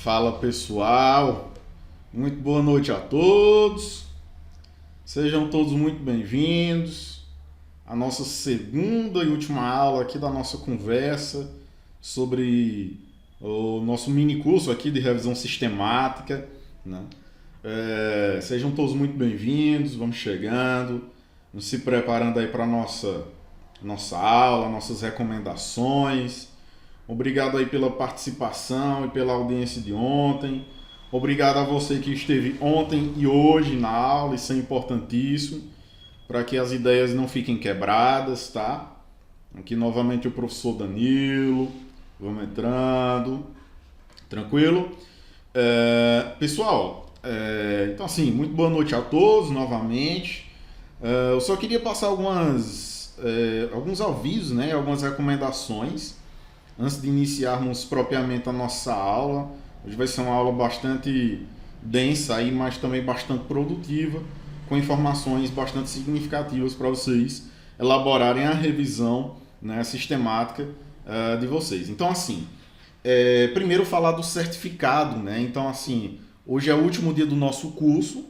Fala pessoal, muito boa noite a todos, sejam todos muito bem-vindos à nossa segunda e última aula aqui da nossa conversa sobre o nosso mini curso aqui de revisão sistemática, né? Sejam todos muito bem-vindos, vamos chegando, vamos se preparando aí para a nossa aula, nossas recomendações. Obrigado aí pela participação e pela audiência de ontem. Obrigado a você que esteve ontem e hoje na aula, isso é importantíssimo, para que as ideias não fiquem quebradas, tá? Aqui novamente o professor Danilo, vamos entrando, tranquilo? Pessoal, então assim, muito boa noite a todos novamente. Eu só queria passar alguns avisos, né? Algumas recomendações antes de iniciarmos propriamente a nossa aula. Hoje vai ser uma aula bastante densa, aí, mas também bastante produtiva, com informações bastante significativas para vocês elaborarem a revisão, né, sistemática de vocês. Então, assim, primeiro falar do certificado, né? Então, assim, hoje é o último dia do nosso curso,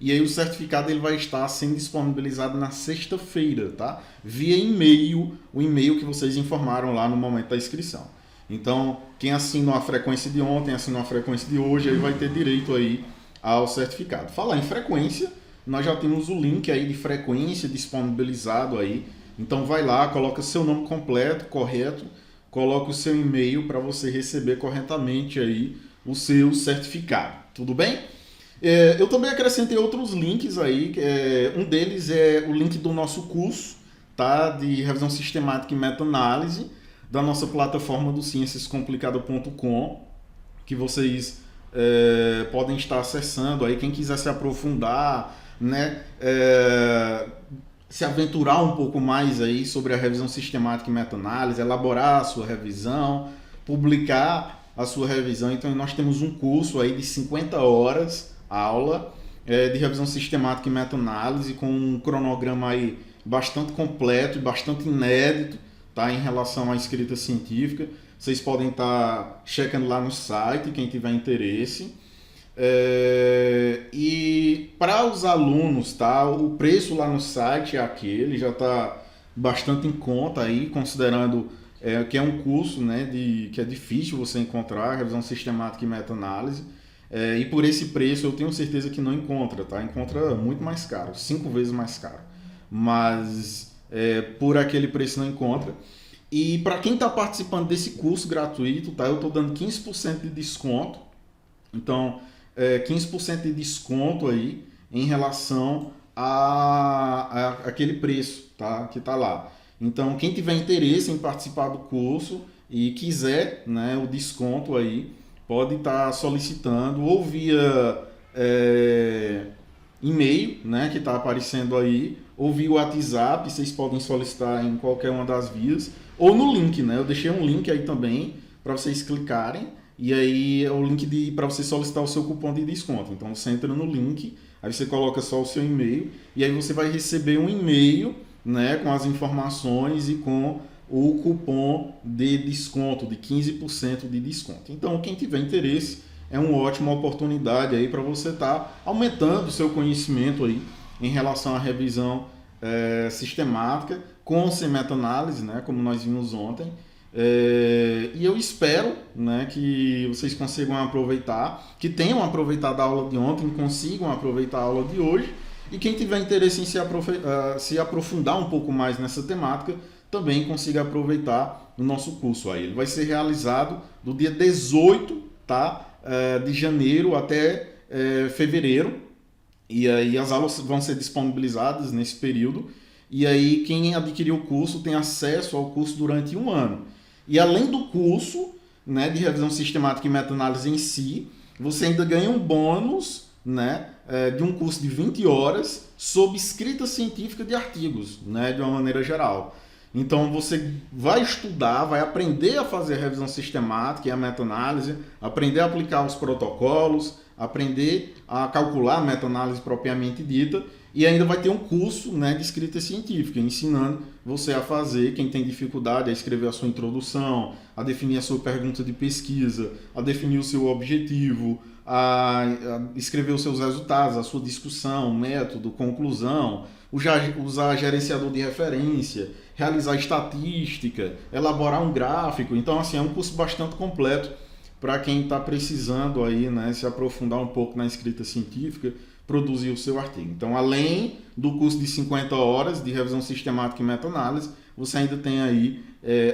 e aí o certificado ele vai estar sendo disponibilizado na sexta-feira, tá? Via e-mail, o e-mail que vocês informaram lá no momento da inscrição. Então, quem assinou a frequência de ontem, assinou a frequência de hoje, aí vai ter direito aí ao certificado. Falar em frequência, nós já temos o link aí de frequência disponibilizado aí. Então vai lá, coloca seu nome completo, correto, coloca o seu e-mail para você receber corretamente aí o seu certificado. Tudo bem? Eu também acrescentei outros links aí, um deles é o link do nosso curso, tá? De revisão sistemática e meta-análise, da nossa plataforma do cienciascomplicada.com, que vocês podem estar acessando aí, quem quiser se aprofundar, né? Se aventurar um pouco mais aí sobre a revisão sistemática e meta-análise, elaborar a sua revisão, publicar a sua revisão. Então nós temos um curso aí de 50 horas, aula de revisão sistemática e meta-análise, com um cronograma aí bastante completo e bastante inédito, tá, em relação à escrita científica. Vocês podem estar checando lá no site, quem tiver interesse. E para os alunos, tá, o preço lá no site é aquele, já está bastante em conta aí, considerando que é um curso, né, que é difícil você encontrar, revisão sistemática e meta-análise. E por esse preço eu tenho certeza que não encontra, tá? Encontra muito mais caro, 5 vezes mais caro. Mas por aquele preço não encontra. E para quem está participando desse curso gratuito, tá? Eu estou dando 15% de desconto. Então, 15% de desconto aí em relação a aquele preço, tá? Que está lá. Então, quem tiver interesse em participar do curso e quiser, né, o desconto aí, pode estar solicitando ou via e-mail, né, que está aparecendo aí, ou via WhatsApp, vocês podem solicitar em qualquer uma das vias, ou no link, né? Eu deixei um link aí também para vocês clicarem, e aí é o link para você solicitar o seu cupom de desconto. Então você entra no link, aí você coloca só o seu e-mail, e aí você vai receber um e-mail, né, com as informações e com o cupom de desconto, de 15% de desconto. Então, quem tiver interesse, é uma ótima oportunidade aí para você estar aumentando o seu conhecimento aí em relação à revisão sistemática, com sem meta-análise, né, como nós vimos ontem. E eu espero, né, que vocês consigam aproveitar, que tenham aproveitado a aula de ontem, consigam aproveitar a aula de hoje, e quem tiver interesse em se aprofundar um pouco mais nessa temática, também consiga aproveitar o nosso curso aí. Ele vai ser realizado do dia 18, tá, de janeiro até fevereiro, e aí as aulas vão ser disponibilizadas nesse período, e aí quem adquirir o curso tem acesso ao curso durante um ano. E além do curso, né, de revisão sistemática e meta-análise em si, você ainda ganha um bônus, né, de um curso de 20 horas sobre escrita científica de artigos, né, de uma maneira geral. Então você vai estudar, vai aprender a fazer a revisão sistemática e a meta-análise, aprender a aplicar os protocolos, aprender a calcular a meta-análise propriamente dita, e ainda vai ter um curso, né, de escrita científica, ensinando você a fazer, quem tem dificuldade, a escrever a sua introdução, a definir a sua pergunta de pesquisa, a definir o seu objetivo, a escrever os seus resultados, a sua discussão, método, conclusão, usar gerenciador de referência, realizar estatística, elaborar um gráfico. Então, assim, é um curso bastante completo para quem está precisando aí, né, se aprofundar um pouco na escrita científica, produzir o seu artigo. Então, além do curso de 50 horas de revisão sistemática e meta-análise, você ainda tem aí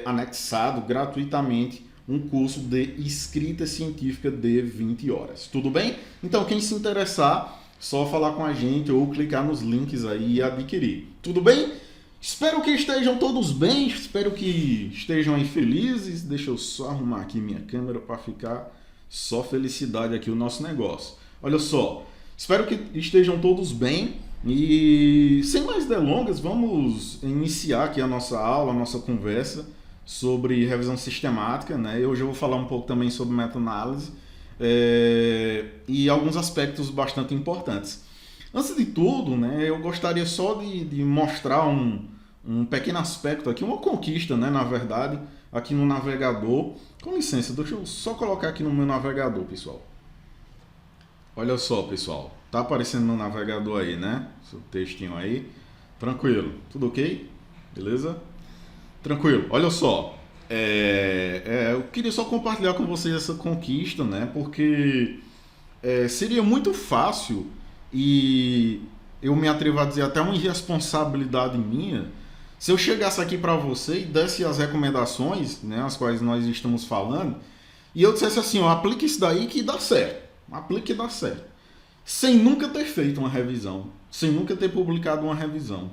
anexado gratuitamente um curso de escrita científica de 20 horas. Tudo bem? Então, quem se interessar, só falar com a gente ou clicar nos links aí e adquirir. Tudo bem? Espero que estejam todos bem, espero que estejam aí felizes. Deixa eu só arrumar aqui minha câmera para ficar só felicidade aqui o nosso negócio. Olha só, espero que estejam todos bem e sem mais delongas, vamos iniciar aqui a nossa aula, a nossa conversa sobre revisão sistemática, né? Hoje eu vou falar um pouco também sobre meta-análise e alguns aspectos bastante importantes. Antes de tudo, né, eu gostaria só de mostrar um pequeno aspecto aqui, uma conquista, né, na verdade, aqui no navegador. Com licença, deixa eu só colocar aqui no meu navegador, pessoal. Olha só, pessoal, tá aparecendo no navegador aí, né? Seu textinho aí. Tranquilo, tudo ok? Beleza? Tranquilo, olha só. Eu queria só compartilhar com vocês essa conquista, né? Porque seria muito fácil e eu me atrevo a dizer até uma irresponsabilidade minha se eu chegasse aqui para você e desse as recomendações, né, as quais nós estamos falando, e eu dissesse assim, ó, aplique isso daí que dá certo, aplique e dá certo, sem nunca ter feito uma revisão, sem nunca ter publicado uma revisão.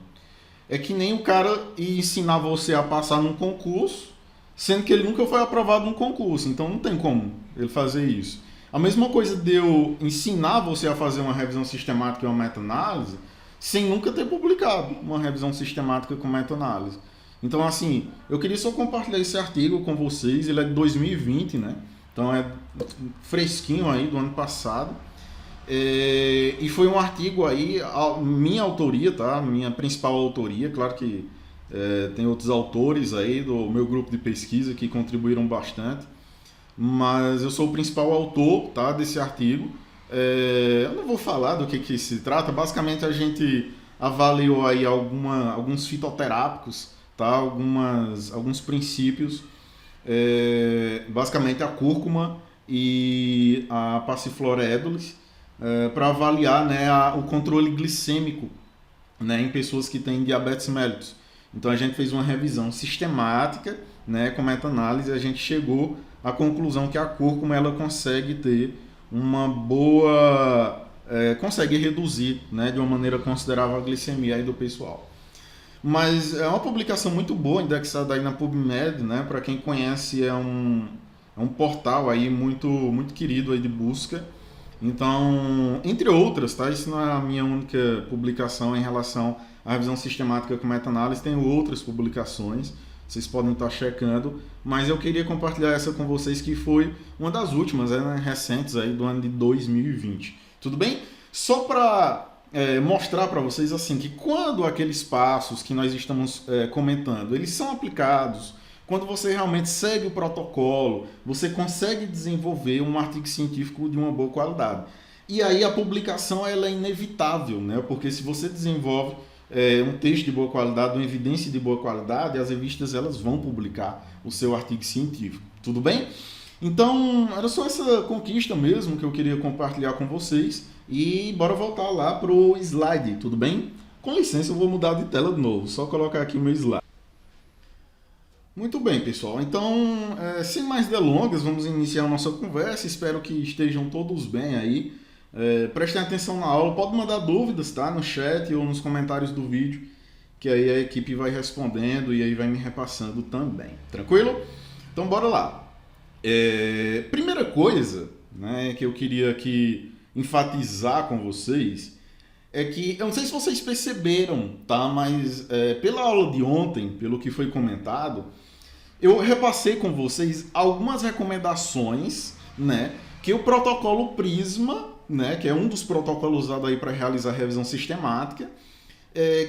É que nem o cara ensinar você a passar num concurso, sendo que ele nunca foi aprovado num concurso, então não tem como ele fazer isso. A mesma coisa de eu ensinar você a fazer uma revisão sistemática e uma meta-análise sem nunca ter publicado uma revisão sistemática com meta-análise. Então, assim, eu queria só compartilhar esse artigo com vocês. Ele é de 2020, né? Então é fresquinho aí do ano passado. E foi um artigo aí, minha autoria, tá? Minha principal autoria. Claro que tem outros autores aí do meu grupo de pesquisa que contribuíram bastante. Mas eu sou o principal autor, tá, desse artigo. Eu não vou falar do que se trata. Basicamente a gente avaliou aí alguns fitoterápicos, tá, alguns princípios, basicamente a cúrcuma e a Passiflora edulis, para avaliar, né, o controle glicêmico, né, em pessoas que têm diabetes mellitus. Então a gente fez uma revisão sistemática, né, com meta-análise, e a gente chegou à conclusão que a cúrcuma ela consegue ter uma boa, consegue reduzir, né, de uma maneira considerável a glicemia aí do pessoal. Mas é uma publicação muito boa, indexada aí na PubMed, né, para quem conhece, é um portal aí muito, muito querido aí de busca. Então, entre outras, tá? Isso não é a minha única publicação em relação à revisão sistemática com meta-análise, tem outras publicações, vocês podem estar checando, mas eu queria compartilhar essa com vocês, que foi uma das últimas, né, recentes aí do ano de 2020. Tudo bem? Só para mostrar para vocês assim que quando aqueles passos que nós estamos comentando, eles são aplicados, quando você realmente segue o protocolo, você consegue desenvolver um artigo científico de uma boa qualidade. E aí a publicação ela é inevitável, né? Porque se você desenvolve um texto de boa qualidade, uma evidência de boa qualidade, as revistas elas vão publicar o seu artigo científico. Tudo bem? Então, era só essa conquista mesmo que eu queria compartilhar com vocês. E bora voltar lá pro slide, tudo bem? Com licença, eu vou mudar de tela de novo, só colocar aqui o meu slide. Muito bem, pessoal. Então, sem mais delongas, vamos iniciar a nossa conversa. Espero que estejam todos bem aí. Prestem atenção na aula. Pode mandar dúvidas, tá? No chat ou nos comentários do vídeo, que aí a equipe vai respondendo e aí vai me repassando também. Tranquilo? Então, bora lá. Primeira coisa, né, que eu queria aqui enfatizar com vocês é que, eu não sei se vocês perceberam, tá? Mas pela aula de ontem, pelo que foi comentado, eu repassei com vocês algumas recomendações, né, que o protocolo Prisma, né, que é um dos protocolos usados aí para realizar revisão sistemática,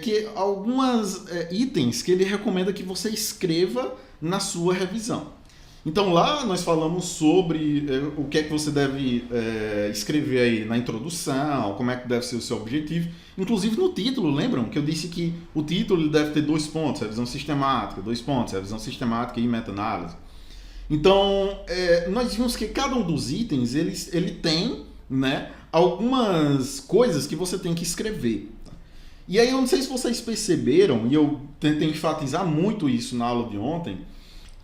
que algumas itens que ele recomenda que você escreva na sua revisão. Então lá nós falamos sobre o que é que você deve escrever aí na introdução, como é que deve ser o seu objetivo. Inclusive no título, lembram que eu disse que o título deve ter 2 pontos, revisão sistemática, 2 pontos, revisão sistemática e meta-análise. Então nós vimos que cada um dos itens ele tem, né, algumas coisas que você tem que escrever. E aí eu não sei se vocês perceberam, e eu tentei enfatizar muito isso na aula de ontem,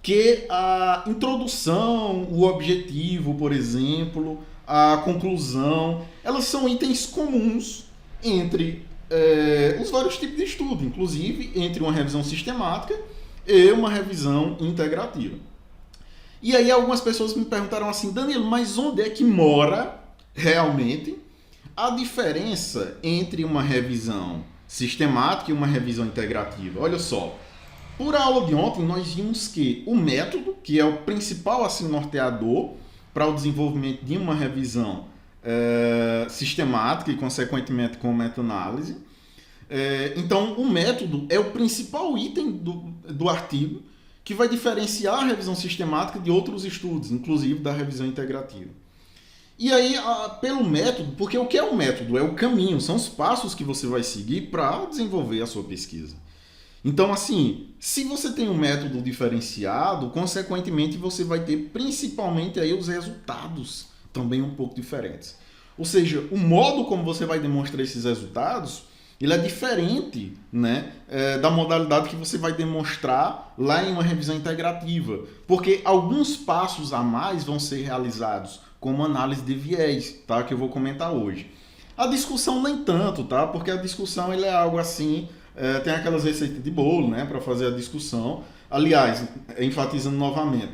que a introdução, o objetivo, por exemplo, a conclusão, elas são itens comuns entre os vários tipos de estudo, inclusive entre uma revisão sistemática e uma revisão integrativa. E aí algumas pessoas me perguntaram assim, Danilo, mas onde é que mora realmente a diferença entre uma revisão sistemática e uma revisão integrativa? Olha só. Por a aula de ontem, nós vimos que o método, que é o principal assim, norteador para o desenvolvimento de uma revisão sistemática e, consequentemente, com meta-análise. Então, o método é o principal item do artigo que vai diferenciar a revisão sistemática de outros estudos, inclusive da revisão integrativa. E aí, pelo método, porque o que é o método? É o caminho, são os passos que você vai seguir para desenvolver a sua pesquisa. Então, assim, se você tem um método diferenciado, consequentemente você vai ter principalmente aí os resultados também um pouco diferentes. Ou seja, o modo como você vai demonstrar esses resultados, ele é diferente, né, da modalidade que você vai demonstrar lá em uma revisão integrativa. Porque alguns passos a mais vão ser realizados, como análise de viés, tá, que eu vou comentar hoje. A discussão nem tanto, tá, porque a discussão ele é algo assim... tem aquelas receitas de bolo, né, para fazer a discussão. Aliás, enfatizando novamente,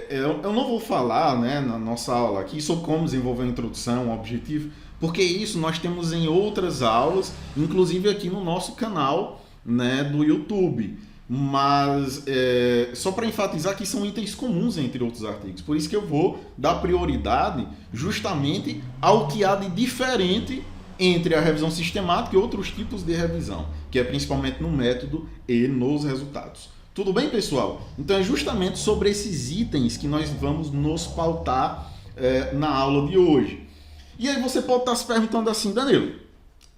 eu não vou falar, né, na nossa aula aqui sobre como desenvolver a introdução, o objetivo, porque isso nós temos em outras aulas, inclusive aqui no nosso canal, né, do YouTube. Mas só para enfatizar que são itens comuns entre outros artigos. Por isso que eu vou dar prioridade justamente ao que há de diferente entre a revisão sistemática e outros tipos de revisão, que é principalmente no método e nos resultados. Tudo bem, pessoal? Então é justamente sobre esses itens que nós vamos nos pautar na aula de hoje. E aí você pode estar se perguntando assim, Danilo,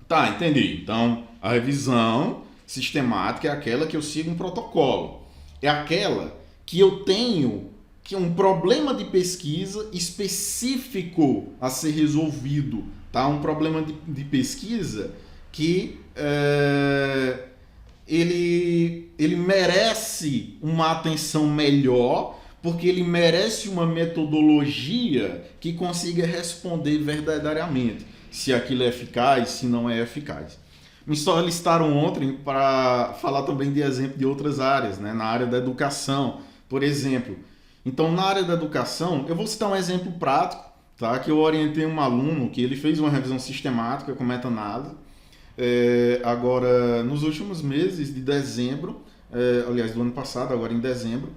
tá, entendi. Então a revisão sistemática é aquela que eu sigo um protocolo. É aquela que eu tenho um problema de pesquisa específico a ser resolvido. Tá? Um problema de pesquisa que ele merece uma atenção melhor, porque ele merece uma metodologia que consiga responder verdadeiramente se aquilo é eficaz, se não é eficaz. Me solicitaram ontem para falar também de exemplo de outras áreas, né? Na área da educação, por exemplo. Então, na área da educação, eu vou citar um exemplo prático, tá? Que eu orientei um aluno que ele fez uma revisão sistemática com meta-análise, agora nos últimos meses de dezembro, aliás, do ano passado, agora em dezembro,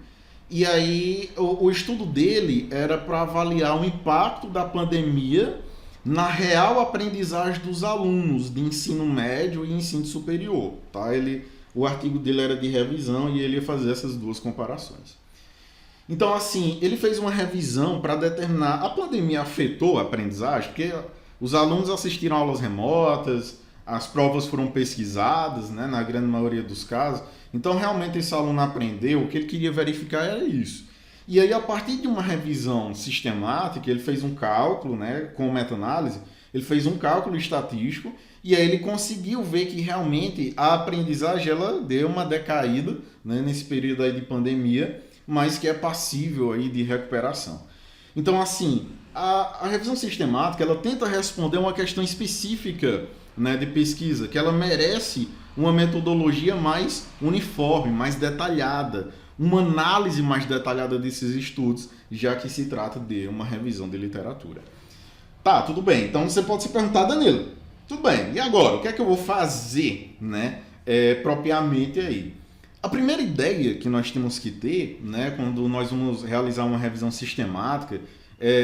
e aí o estudo dele era para avaliar o impacto da pandemia na real aprendizagem dos alunos de ensino médio e ensino superior. Tá? O artigo dele era de revisão e ele ia fazer essas duas comparações. Então, assim, ele fez uma revisão para determinar a pandemia afetou a aprendizagem, porque os alunos assistiram aulas remotas, as provas foram pesquisadas, né, na grande maioria dos casos. Então, realmente, esse aluno aprendeu, o que ele queria verificar era isso. E aí, a partir de uma revisão sistemática, ele fez um cálculo, né, com meta-análise, ele fez um cálculo estatístico e aí ele conseguiu ver que realmente a aprendizagem ela deu uma decaída, né, nesse período aí de pandemia, mas que é passível aí de recuperação. Então, assim, a revisão sistemática ela tenta responder uma questão específica, né, de pesquisa, que ela merece uma metodologia mais uniforme, mais detalhada, uma análise mais detalhada desses estudos, já que se trata de uma revisão de literatura. Tá, tudo bem. Então você pode se perguntar, Danilo, tudo bem, e agora? O que é que eu vou fazer, né, propriamente aí? A primeira ideia que nós temos que ter, né, quando nós vamos realizar uma revisão sistemática,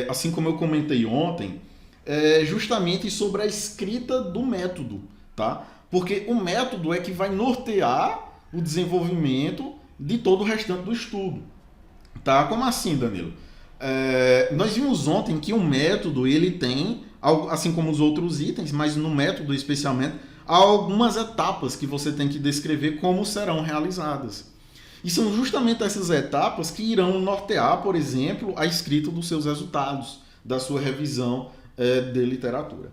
assim como eu comentei ontem, é justamente sobre a escrita do método, tá? Porque o método é que vai nortear o desenvolvimento de todo o restante do estudo. Tá? Como assim, Danilo? Nós vimos ontem que o método ele tem, assim como os outros itens, mas no método especialmente, há algumas etapas que você tem que descrever como serão realizadas. E são justamente essas etapas que irão nortear, por exemplo, a escrita dos seus resultados, da sua revisão de literatura.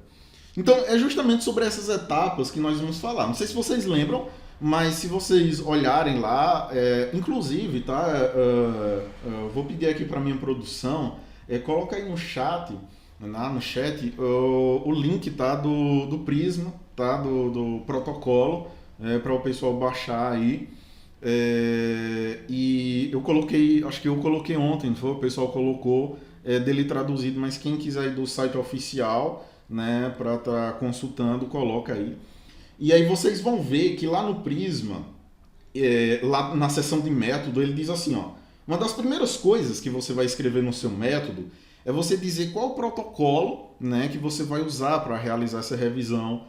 Então, é justamente sobre essas etapas que nós vamos falar. Não sei se vocês lembram, mas se vocês olharem lá, inclusive, tá? Vou pedir aqui para minha produção, coloca aí no chat, o link, tá? Do Prisma, tá? Do protocolo, para o pessoal baixar aí. E eu coloquei, acho que eu coloquei ontem, o pessoal colocou dele traduzido, mas quem quiser ir do site oficial, né, para estar consultando, coloca aí. E aí vocês vão ver que lá no Prisma, lá na seção de método, ele diz assim, ó, uma das primeiras coisas que você vai escrever no seu método é você dizer qual o protocolo, né, que você vai usar para realizar essa revisão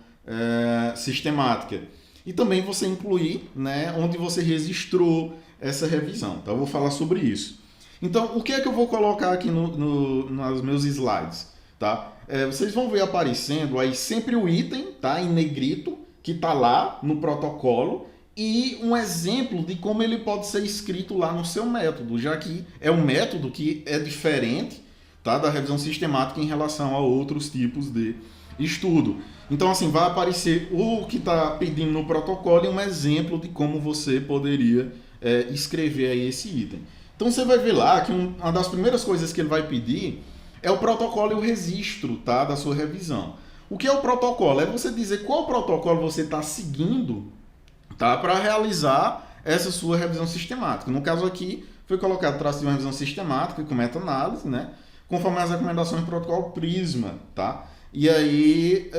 sistemática. E também você incluir, né, onde você registrou essa revisão. Então eu vou falar sobre isso. Então, o que é que eu vou colocar aqui nos meus slides? Tá? Vocês vão ver aparecendo aí sempre o item, tá, em negrito, que está lá no protocolo, e um exemplo de como ele pode ser escrito lá no seu método, já que é um método que é diferente, tá, da revisão sistemática em relação a outros tipos de estudo. Então, assim, vai aparecer o que está pedindo no protocolo e um exemplo de como você poderia escrever aí esse item. Então, você vai ver lá que uma das primeiras coisas que ele vai pedir é o protocolo e o registro, tá, da sua revisão. O que é o protocolo? É você dizer qual protocolo você está seguindo, tá, para realizar essa sua revisão sistemática. No caso aqui, foi colocado traço de uma revisão sistemática com meta-análise, né, conforme as recomendações do protocolo Prisma. Tá? E aí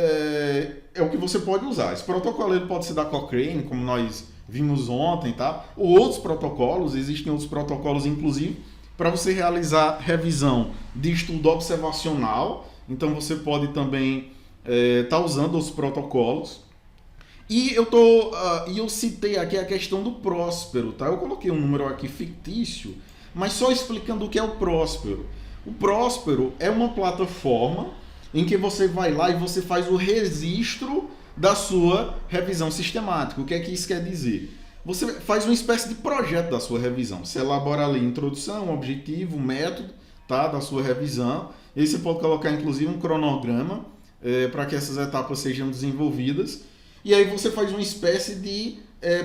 é o que você pode usar. Esse protocolo ele pode ser da Cochrane, como nós vimos ontem, tá? Ou outros protocolos, existem outros protocolos, inclusive, para você realizar revisão de estudo observacional. Então você pode também estar usando os protocolos. E eu citei aqui a questão do Próspero, tá? Eu coloquei um número aqui fictício, mas só explicando o que é o Próspero. O Próspero é uma plataforma em que você vai lá e você faz o registro da sua revisão sistemática. O que é que isso quer dizer? Você faz uma espécie de projeto da sua revisão. Você elabora ali a introdução, objetivo, método, tá, da sua revisão. E aí você pode colocar, inclusive, um cronograma para que essas etapas sejam desenvolvidas. E aí você faz uma espécie de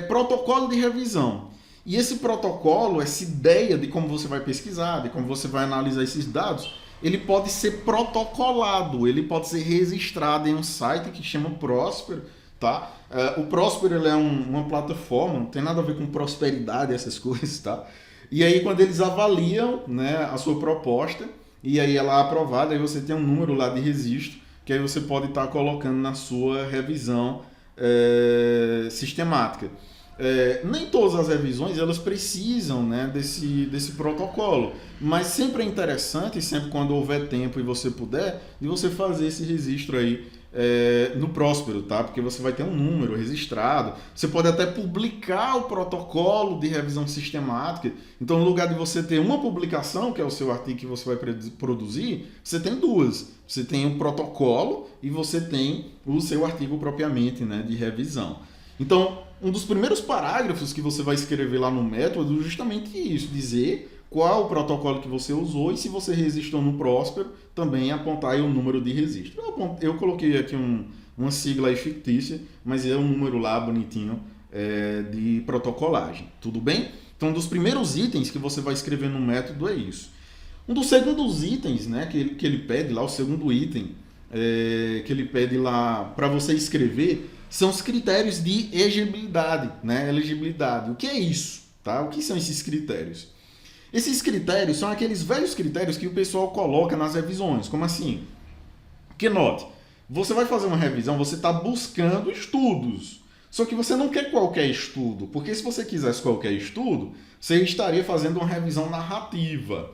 protocolo de revisão. E esse protocolo, essa ideia de como você vai pesquisar, de como você vai analisar esses dados, ele pode ser protocolado, ele pode ser registrado em um site que chama Próspero. Tá? O Próspero ele é uma plataforma, não tem nada a ver com prosperidade, essas coisas. Tá? E aí quando eles avaliam, né, a sua proposta, e aí ela é aprovada, aí você tem um número lá de registro, que aí você pode estar colocando na sua revisão sistemática. Nem todas as revisões elas precisam, né, desse protocolo, mas sempre é interessante, sempre quando houver tempo e você puder, de você fazer esse registro aí no Próspero, tá? Porque você vai ter um número registrado. Você pode até publicar o protocolo de revisão sistemática. Então, no lugar de você ter uma publicação, que é o seu artigo que você vai produzir, você tem duas. Você tem um protocolo e você tem o seu artigo propriamente, né, de revisão. Então, um dos primeiros parágrafos que você vai escrever lá no método é justamente isso, dizer qual o protocolo que você usou e se você registrou no Próspero, também apontar aí o número de registro. Eu coloquei aqui uma sigla aí fictícia, mas é um número lá bonitinho de protocolagem. Tudo bem? Então, um dos primeiros itens que você vai escrever no método é isso. Um dos segundos itens, né, que ele pede lá, o segundo item que ele pede lá para você escrever, são os critérios de elegibilidade, né? Elegibilidade. O que é isso? Tá? O que são esses critérios? Esses critérios são aqueles velhos critérios que o pessoal coloca nas revisões. Como assim? Que note, você vai fazer uma revisão, você está buscando estudos. Só que você não quer qualquer estudo, porque se você quisesse qualquer estudo, você estaria fazendo uma revisão narrativa.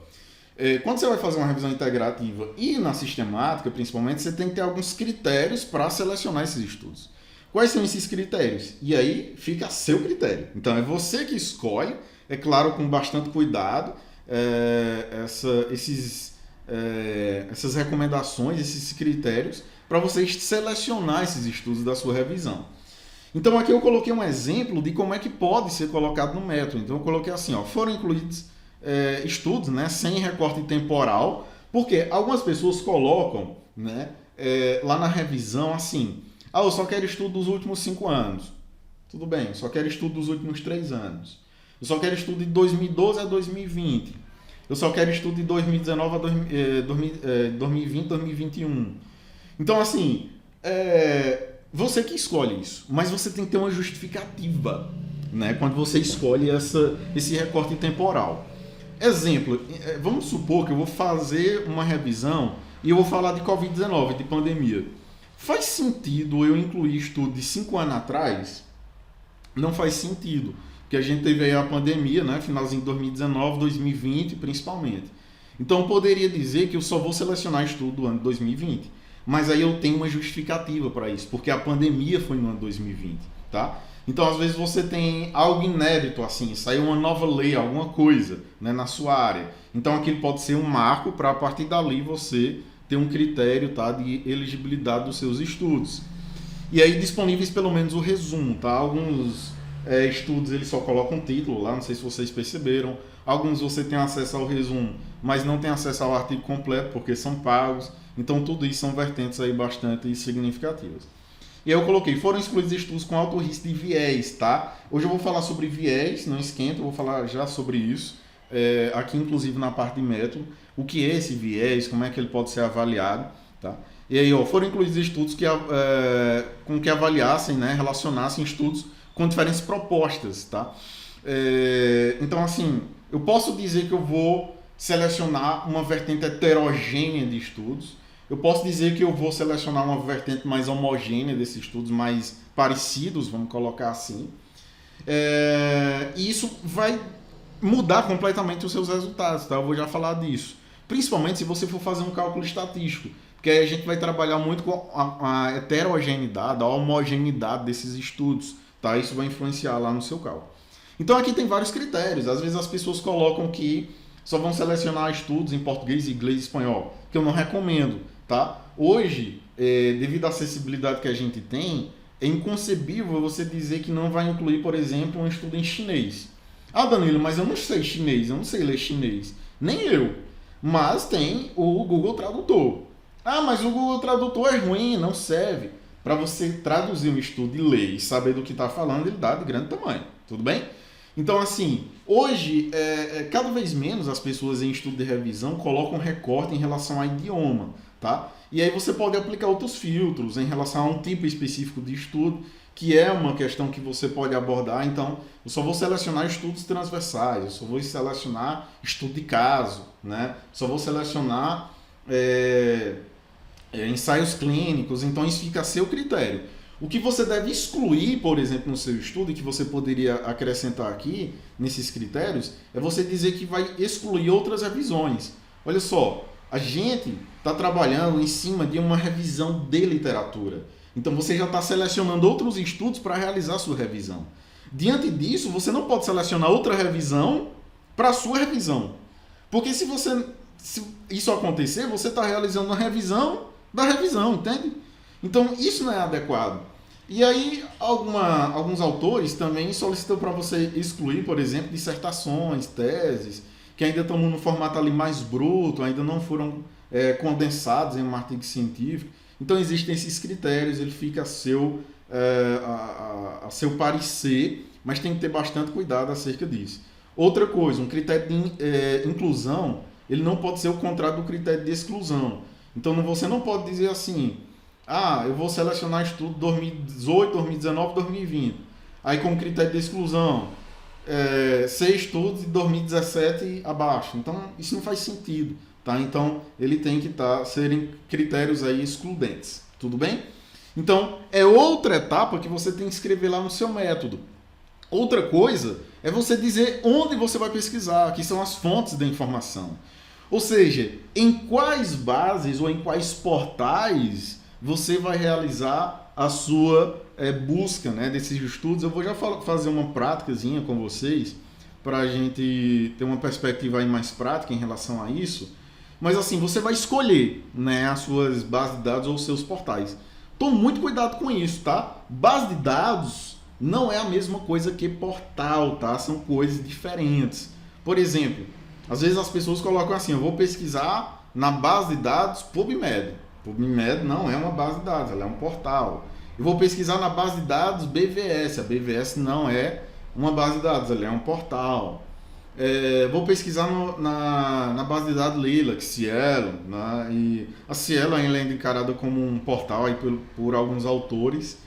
Quando você vai fazer uma revisão integrativa e na sistemática, principalmente, você tem que ter alguns critérios para selecionar esses estudos. Quais são esses critérios? E aí fica a seu critério. Então é você que escolhe, é claro, com bastante cuidado, essas recomendações, esses critérios, para você selecionar esses estudos da sua revisão. Então aqui eu coloquei um exemplo de como é que pode ser colocado no método. Então eu coloquei assim, ó, foram incluídos estudos, né, sem recorte temporal, porque algumas pessoas colocam, né, lá na revisão assim, eu só quero estudo dos últimos 5 anos. Tudo bem, eu só quero estudo dos últimos 3 anos. Eu só quero estudo de 2012 a 2020. Eu só quero estudo de 2019 a 2020, 2021. Então, assim, você que escolhe isso, mas você tem que ter uma justificativa, né, quando você escolhe esse recorte temporal. Exemplo, vamos supor que eu vou fazer uma revisão e eu vou falar de Covid-19, de pandemia. Faz sentido eu incluir estudo de 5 anos atrás? Não faz sentido, porque a gente teve aí a pandemia, né, finalzinho de 2019, 2020 principalmente. Então eu poderia dizer que eu só vou selecionar estudo do ano 2020, mas aí eu tenho uma justificativa para isso, porque a pandemia foi no ano 2020, tá? Então, às vezes, você tem algo inédito, assim, saiu uma nova lei, alguma coisa, né, na sua área. Então, aquilo pode ser um marco para, a partir dali, você ter um critério, tá, de elegibilidade dos seus estudos. E aí, disponíveis pelo menos o resumo, tá? Alguns estudos, eles só colocam título lá, não sei se vocês perceberam. Alguns você tem acesso ao resumo, mas não tem acesso ao artigo completo, porque são pagos. Então, tudo isso são vertentes aí bastante significativas. E aí eu coloquei, foram excluídos estudos com alto risco de viés, tá? Hoje eu vou falar sobre viés, não esquenta, eu vou falar já sobre isso, aqui inclusive na parte de método, o que é esse viés, como é que ele pode ser avaliado, tá? E aí, ó, foram incluídos estudos com que avaliassem, né, relacionassem estudos com diferentes propostas, tá? Então, assim, eu posso dizer que eu vou selecionar uma vertente heterogênea de estudos. Eu posso dizer que eu vou selecionar uma vertente mais homogênea desses estudos, mais parecidos, vamos colocar assim. E isso vai mudar completamente os seus resultados, tá? Eu vou já falar disso. Principalmente se você for fazer um cálculo estatístico, porque aí a gente vai trabalhar muito com a heterogeneidade, a homogeneidade desses estudos, tá? Isso vai influenciar lá no seu cálculo. Então aqui tem vários critérios. Às vezes as pessoas colocam que só vão selecionar estudos em português, inglês e espanhol, que eu não recomendo. Tá? Hoje, devido à acessibilidade que a gente tem, é inconcebível você dizer que não vai incluir, por exemplo, um estudo em chinês. Danilo, mas eu não sei chinês, eu não sei ler chinês. Nem eu. Mas tem o Google Tradutor. Mas o Google Tradutor é ruim, não serve. Para você traduzir um estudo e ler e saber do que está falando, ele dá de grande tamanho. Tudo bem? Então, assim, hoje, cada vez menos as pessoas em estudo de revisão colocam recorte em relação a idioma. Tá? E aí você pode aplicar outros filtros em relação a um tipo específico de estudo, que é uma questão que você pode abordar. Então, eu só vou selecionar estudos transversais, eu só vou selecionar estudo de caso, né? Só vou selecionar ensaios clínicos, então isso fica a seu critério. O que você deve excluir, por exemplo, no seu estudo, e que você poderia acrescentar aqui, nesses critérios, é você dizer que vai excluir outras revisões. Olha só, a gente está trabalhando em cima de uma revisão de literatura. Então você já está selecionando outros estudos para realizar a sua revisão. Diante disso, você não pode selecionar outra revisão para a sua revisão. Porque se isso acontecer, você está realizando uma revisão da revisão, entende? Então isso não é adequado. E aí alguns autores também solicitam para você excluir, por exemplo, dissertações, teses. que ainda estão no formato ali mais bruto, ainda não foram condensados em um artigo científico. Então existem esses critérios, ele fica a seu parecer, mas tem que ter bastante cuidado acerca disso. Outra coisa, um critério de inclusão, ele não pode ser o contrário do critério de exclusão. Então você não pode dizer assim, eu vou selecionar estudo 2018, 2019, 2020. Aí como critério de exclusão, 6 estudos de 2017 abaixo. Então isso não faz sentido. Tá? Então ele tem que serem critérios aí excludentes. Tudo bem? Então é outra etapa que você tem que escrever lá no seu método. Outra coisa é você dizer onde você vai pesquisar, que são as fontes da informação. Ou seja, em quais bases ou em quais portais você vai realizar a sua busca, né, desses estudos. Eu vou já fazer uma práticazinha com vocês para a gente ter uma perspectiva aí mais prática em relação a isso. Mas assim, você vai escolher, né, as suas bases de dados ou os seus portais. Tome muito cuidado com isso, tá? Base de dados não é a mesma coisa que portal, tá? São coisas diferentes. Por exemplo, às vezes as pessoas colocam assim, eu vou pesquisar na base de dados PubMed. PubMed não é uma base de dados, ela é um portal. Eu vou pesquisar na base de dados BVS. A BVS não é uma base de dados, ela é um portal. Vou pesquisar na base de dados Lilac, Cielo, né? E a Cielo ainda é encarada como um portal aí por alguns autores,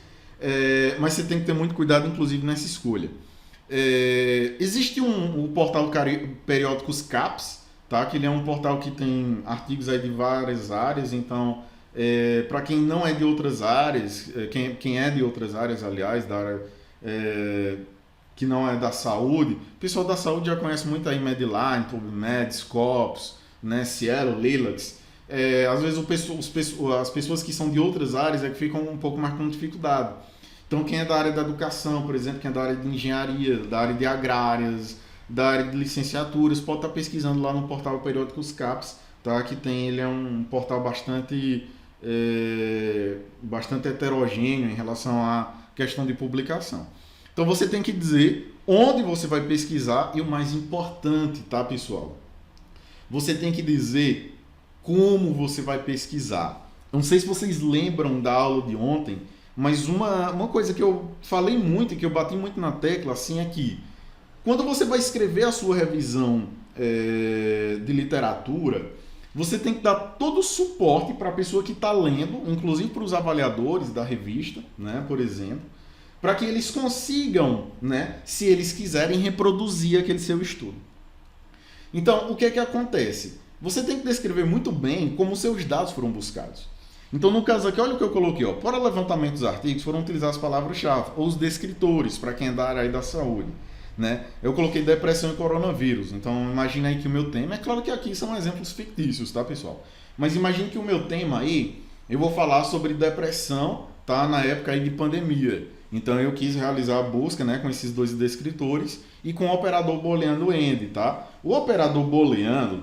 mas você tem que ter muito cuidado, inclusive, nessa escolha. Existe o portal Periódicos CAPES, tá? Que ele é um portal que tem artigos aí de várias áreas, então para quem não é de outras áreas, quem é de outras áreas, aliás, da área que não é da saúde, o pessoal da saúde já conhece muito aí Medline, PubMed, Scopus, né, Cielo, Lilacs. Às vezes as pessoas que são de outras áreas que ficam um pouco mais com dificuldade. Então quem é da área da educação, por exemplo, quem é da área de engenharia, da área de agrárias, da área de licenciaturas, pode estar pesquisando lá no portal Periódicos CAPES, tá? Que ele é um portal bastante heterogêneo em relação à questão de publicação. Então você tem que dizer onde você vai pesquisar e o mais importante, tá, pessoal? Você tem que dizer como você vai pesquisar. Não sei se vocês lembram da aula de ontem, mas uma coisa que eu falei muito e que eu bati muito na tecla assim é que quando você vai escrever a sua revisão de literatura, você tem que dar todo o suporte para a pessoa que está lendo, inclusive para os avaliadores da revista, né, por exemplo, para que eles consigam, né, se eles quiserem, reproduzir aquele seu estudo. Então, o que é que acontece? Você tem que descrever muito bem como seus dados foram buscados. Então, no caso aqui, olha o que eu coloquei. Para o levantamento dos artigos, foram utilizadas as palavras-chave, ou os descritores, para quem é da área aí da saúde. Né? Eu coloquei depressão e coronavírus. Então, imagine aí que o meu tema... É claro que aqui são exemplos fictícios, tá, pessoal? Mas imagine que o meu tema aí, eu vou falar sobre depressão, tá, na época aí de pandemia. Então eu quis realizar a busca, né, com esses dois descritores e com o operador booleano end, tá? O operador booleano,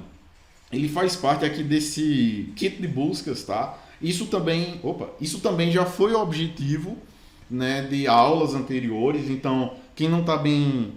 ele faz parte aqui desse kit de buscas, tá? Isso também já foi objetivo, né, de aulas anteriores. Então quem não está bem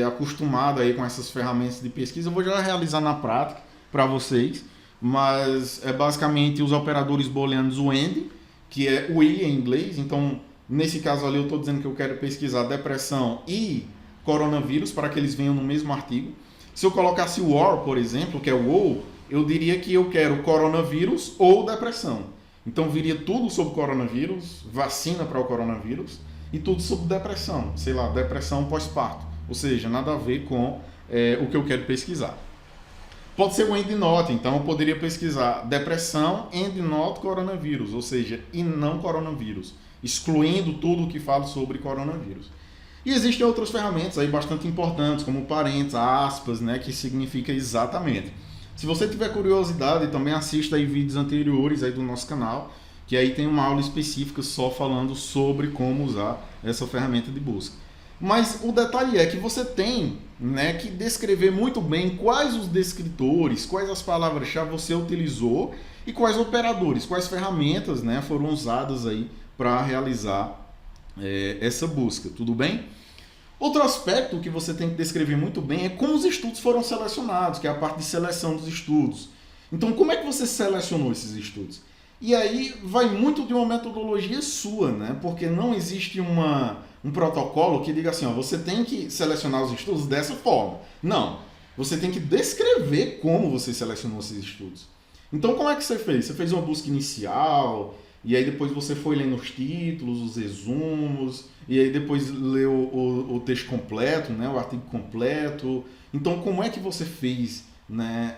acostumado aí com essas ferramentas de pesquisa, eu vou já realizar na prática para vocês. Mas é basicamente os operadores booleanos, o end, que é o i em inglês. Então nesse caso ali eu estou dizendo que eu quero pesquisar depressão e coronavírus para que eles venham no mesmo artigo. Se eu colocasse o or, por exemplo, que é o ou, eu diria que eu quero coronavírus ou depressão. Então viria tudo sobre coronavírus, vacina para o coronavírus e tudo sobre depressão. Sei lá, depressão pós-parto. Ou seja, nada a ver com o que eu quero pesquisar. Pode ser o endnote, então eu poderia pesquisar depressão, endnote, coronavírus, ou seja, e não coronavírus, excluindo tudo o que fala sobre coronavírus. E existem outras ferramentas aí bastante importantes, como parênteses, aspas, né, que significa exatamente. Se você tiver curiosidade, também assista aí vídeos anteriores aí do nosso canal, que aí tem uma aula específica só falando sobre como usar essa ferramenta de busca. Mas o detalhe é que você tem, né, que descrever muito bem quais os descritores, quais as palavras-chave você utilizou e quais operadores, quais ferramentas, né, foram usadas aí para realizar essa busca, tudo bem? Outro aspecto que você tem que descrever muito bem é como os estudos foram selecionados, que é a parte de seleção dos estudos. Então, como é que você selecionou esses estudos? E aí vai muito de uma metodologia sua, né? Porque não existe um protocolo que diga assim, ó, você tem que selecionar os estudos dessa forma. Não. Você tem que descrever como você selecionou esses estudos. Então, como é que você fez? Você fez uma busca inicial, e aí depois você foi lendo os títulos, os resumos, e aí depois leu o texto completo, né, o artigo completo. Então, como é que você fez, né,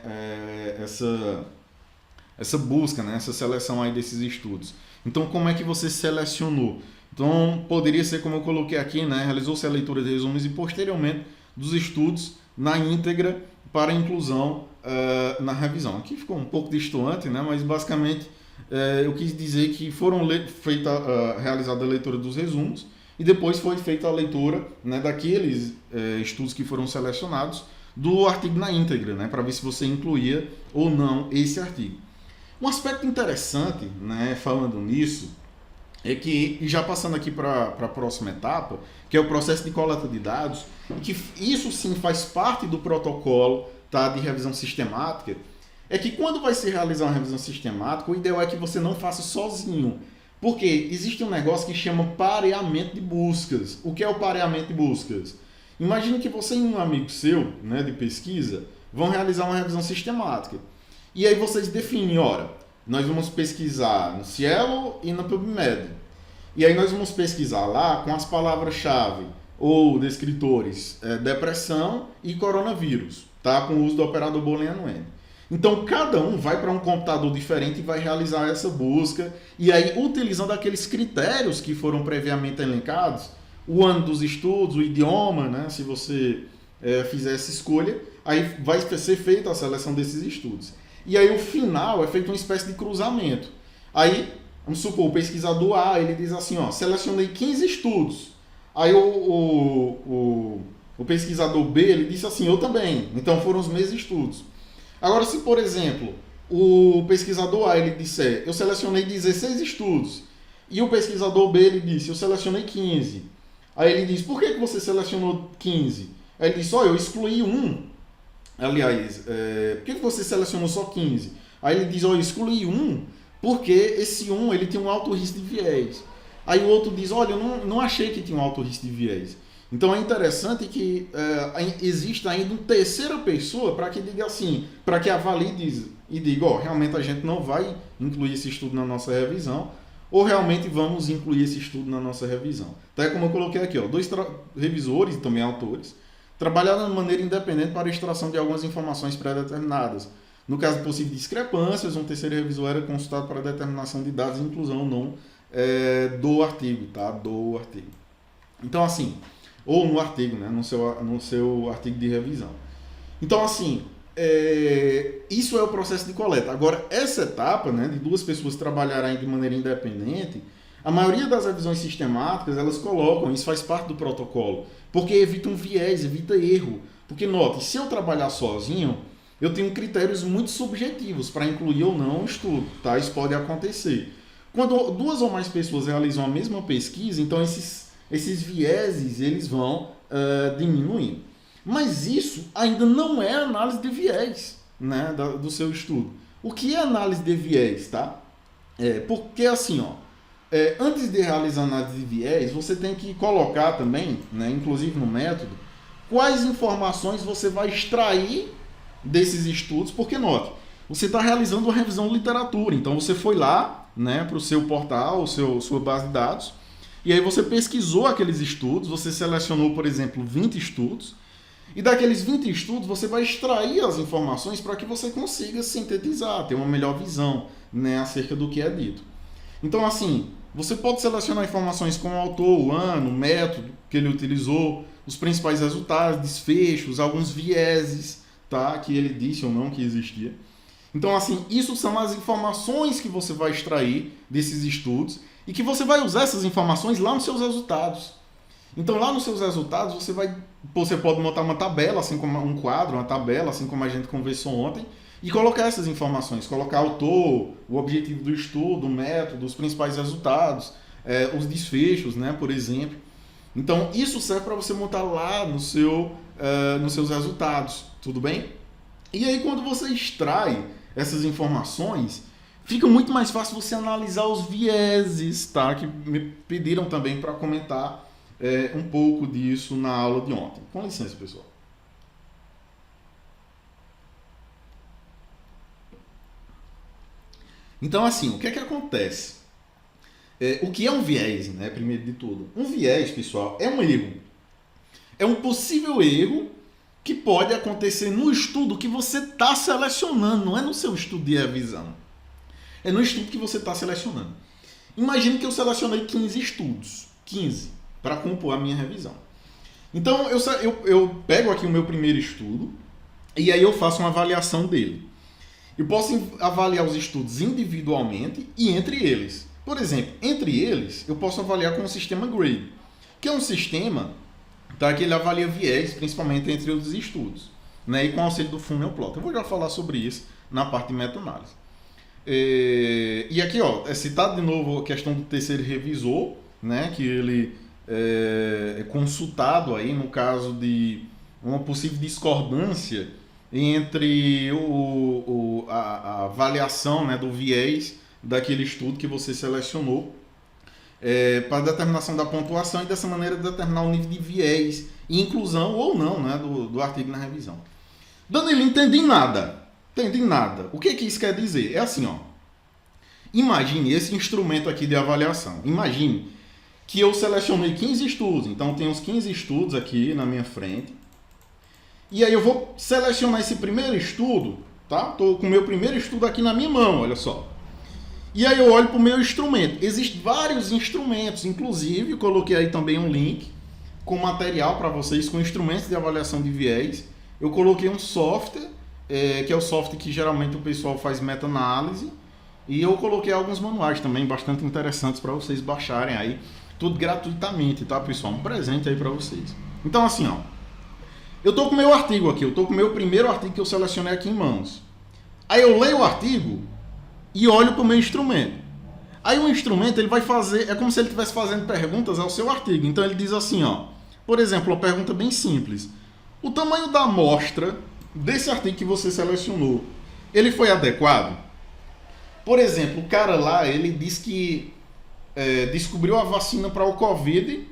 essa busca, né, essa seleção aí desses estudos? Então, como é que você selecionou? Então, poderia ser como eu coloquei aqui, né, realizou-se a leitura de resumos e posteriormente dos estudos na íntegra para inclusão na revisão. Aqui ficou um pouco distoante, né, mas basicamente eu quis dizer que foram realizada a leitura dos resumos e depois foi feita a leitura, né, daqueles estudos que foram selecionados do artigo na íntegra, né, para ver se você incluía ou não esse artigo. Um aspecto interessante, né, falando nisso, é que, e já passando aqui para a próxima etapa, que é o processo de coleta de dados, e que isso sim faz parte do protocolo, tá, de revisão sistemática, é que quando vai se realizar uma revisão sistemática, o ideal é que você não faça sozinho. Porque existe um negócio que chama pareamento de buscas. O que é o pareamento de buscas? Imagine que você e um amigo seu, né, de pesquisa, vão realizar uma revisão sistemática. E aí vocês definem, ora, nós vamos pesquisar no Cielo e no PubMed. E aí nós vamos pesquisar lá com as palavras-chave ou descritores depressão e coronavírus, tá? Com o uso do operador booleano-n. Então, cada um vai para um computador diferente e vai realizar essa busca. E aí, utilizando aqueles critérios que foram previamente elencados, o ano dos estudos, o idioma, né? Se você fizer essa escolha, aí vai ser feita a seleção desses estudos. E aí, o final é feito uma espécie de cruzamento. Aí, vamos supor, o pesquisador A, ele diz assim, ó, selecionei 15 estudos. Aí, o pesquisador B, ele disse assim, eu também. Então, foram os mesmos estudos. Agora, se, por exemplo, o pesquisador A ele disser, eu selecionei 16 estudos, e o pesquisador B ele disse, eu selecionei 15. Aí ele diz, por que você selecionou 15? Aí ele disse, eu excluí um. Aliás, por que você selecionou só 15? Aí ele diz, eu excluí um, porque esse um ele tem um alto risco de viés. Aí o outro diz, olha, eu não achei que tinha um alto risco de viés. Então é interessante que exista ainda uma terceira pessoa para que diga assim, para que avalie e diga, realmente a gente não vai incluir esse estudo na nossa revisão, ou realmente vamos incluir esse estudo na nossa revisão. Então é como eu coloquei aqui, dois revisores e também autores, trabalharam de maneira independente para a extração de algumas informações pré-determinadas. No caso de possíveis discrepâncias, um terceiro revisor era consultado para a determinação de dados e inclusão ou não do artigo, tá? Do artigo. Então assim, ou no artigo, né? no seu artigo de revisão. Então, assim, isso é o processo de coleta. Agora, essa etapa, né, de duas pessoas trabalharem de maneira independente, a maioria das revisões sistemáticas, elas colocam, isso faz parte do protocolo, porque evita um viés, evita erro. Porque, note, se eu trabalhar sozinho, eu tenho critérios muito subjetivos para incluir ou não o estudo, tá? Isso pode acontecer. Quando duas ou mais pessoas realizam a mesma pesquisa, então esses vieses eles vão diminuindo. Mas isso ainda não é análise de viés, né, do seu estudo. O que é análise de viés, tá? Porque assim, antes de realizar a análise de viés, você tem que colocar também, né, inclusive no método, quais informações você vai extrair desses estudos, porque note, você está realizando uma revisão de literatura, então você foi lá, né, para o seu portal, sua base de dados, e aí você pesquisou aqueles estudos, você selecionou, por exemplo, 20 estudos, e daqueles 20 estudos você vai extrair as informações para que você consiga sintetizar, ter uma melhor visão, né, acerca do que é dito. Então, assim, você pode selecionar informações como o autor, o ano, o método que ele utilizou, os principais resultados, desfechos, alguns vieses, tá, que ele disse ou não que existia. Então, assim, isso são as informações que você vai extrair desses estudos e que você vai usar essas informações lá nos seus resultados. Então, lá nos seus resultados, você pode montar uma tabela, assim como um quadro, uma tabela, assim como a gente conversou ontem, e colocar essas informações, colocar autor, o objetivo do estudo, o método, os principais resultados, os desfechos, né, por exemplo. Então, isso serve para você montar lá nos seus resultados, tudo bem? E aí, quando você extrai essas informações, fica muito mais fácil você analisar os vieses, tá? Que me pediram também para comentar um pouco disso na aula de ontem. Com licença, pessoal. Então, assim, o que é que acontece? O que é um viés, né? Primeiro de tudo. Um viés, pessoal, é um erro. É um possível erro que pode acontecer no estudo que você está selecionando, não é no seu estudo de revisão. É no estudo que você está selecionando. Imagine que eu selecionei 15 estudos, 15, para compor a minha revisão. Então, eu pego aqui o meu primeiro estudo e aí eu faço uma avaliação dele. Eu posso avaliar os estudos individualmente e entre eles. Por exemplo, entre eles, eu posso avaliar com o sistema Grade, que é um sistema que ele avalia viés, principalmente entre os estudos, né, e com o auxílio do Funnel Plot. Eu vou já falar sobre isso na parte de meta-análise. E aqui, ó, é citado de novo a questão do terceiro revisor, né, que ele é consultado aí no caso de uma possível discordância entre a avaliação, né, do viés daquele estudo que você selecionou para determinação da pontuação e dessa maneira determinar o nível de viés e inclusão ou não, né, do artigo na revisão. Danilo, entendi nada. O que isso quer dizer? É assim, ó. Imagine esse instrumento aqui de avaliação. Imagine que eu selecionei 15 estudos. Então, tem uns 15 estudos aqui na minha frente. E aí eu vou selecionar esse primeiro estudo, tá? Estou com o meu primeiro estudo aqui na minha mão, olha só. E aí eu olho para o meu instrumento. Existem vários instrumentos, inclusive eu coloquei aí também um link com material para vocês, com instrumentos de avaliação de viés. Eu coloquei um software, que é o software que geralmente o pessoal faz meta-análise. E eu coloquei alguns manuais também bastante interessantes para vocês baixarem aí, tudo gratuitamente, tá, pessoal? Um presente aí para vocês. Então, assim, ó. Eu estou com o meu artigo aqui, eu estou com o meu primeiro artigo que eu selecionei aqui em mãos. Aí eu leio o artigo e olho para o meu instrumento. Aí o instrumento ele vai fazer, é como se ele estivesse fazendo perguntas ao seu artigo. Então ele diz assim, ó, por exemplo, uma pergunta bem simples. O tamanho da amostra desse artigo que você selecionou, ele foi adequado? Por exemplo, o cara lá, ele diz que descobriu a vacina para o Covid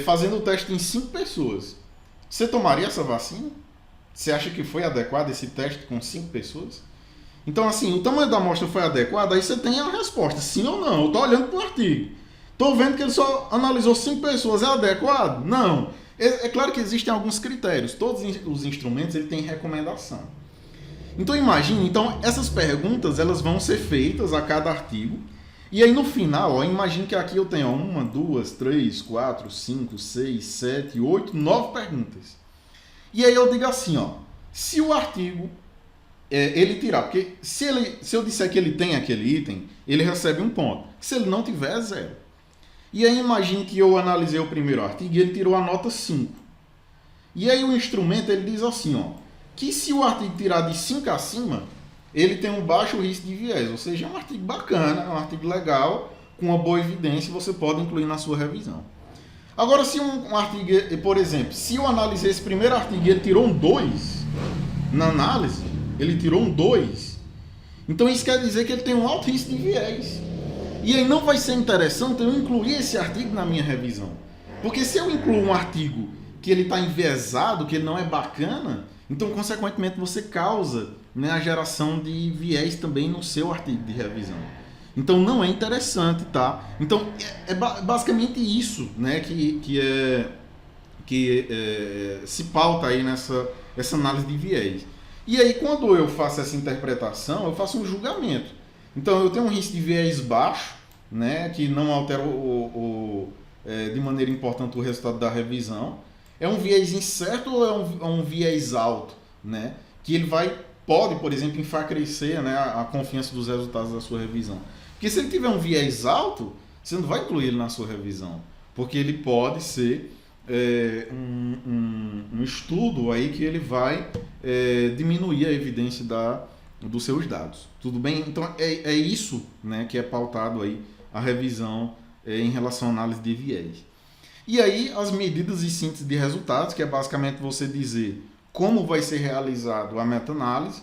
fazendo o teste em 5 pessoas. Você tomaria essa vacina? Você acha que foi adequado esse teste com 5 pessoas? Então, assim, o tamanho da amostra foi adequado, aí você tem a resposta, sim ou não. Eu estou olhando para o artigo. Estou vendo que ele só analisou 5 pessoas. É adequado? Não. É claro que existem alguns critérios. Todos os instrumentos ele têm recomendação. Então, imagine, essas perguntas elas vão ser feitas a cada artigo. E aí, no final, ó, imagine que aqui eu tenho 1, 2, 3, 4, 5, 6, 7, 8, 9 perguntas. E aí eu digo assim, ó, se o artigo ele tirar, porque se eu disser que ele tem aquele item, ele recebe 1 ponto. Se ele não tiver, é 0. E aí imagine que eu analisei o primeiro artigo e ele tirou a nota 5. E aí o instrumento ele diz assim, ó, que se o artigo tirar de 5 acima, ele tem um baixo risco de viés, ou seja, é um artigo bacana, é um artigo legal, com uma boa evidência, você pode incluir na sua revisão. Agora, se um artigo, por exemplo, se eu analisei esse primeiro artigo e ele tirou um 2 na análise, ele tirou um 2, então isso quer dizer que ele tem um alto risco de viés. E aí não vai ser interessante eu incluir esse artigo na minha revisão. Porque se eu incluo um artigo que ele está enviesado, que ele não é bacana, então, consequentemente, você causa, né, a geração de viés também no seu artigo de revisão. Então, não é interessante, tá? Então, é basicamente isso, né, que se pauta aí essa análise de viés. E aí, quando eu faço essa interpretação, eu faço um julgamento. Então, eu tenho um risco de viés baixo, né, que não altera de maneira importante o resultado da revisão. É um viés incerto ou é um viés alto, né? Que ele pode, por exemplo, enfraquecer, né, a confiança dos resultados da sua revisão. Porque se ele tiver um viés alto, você não vai incluir ele na sua revisão. Porque ele pode ser um estudo aí que ele vai diminuir a evidência dos seus dados. Tudo bem? Então é isso, né, que é pautado aí a revisão em relação à análise de viés. E aí as medidas de síntese de resultados, que é basicamente você dizer como vai ser realizado a meta-análise,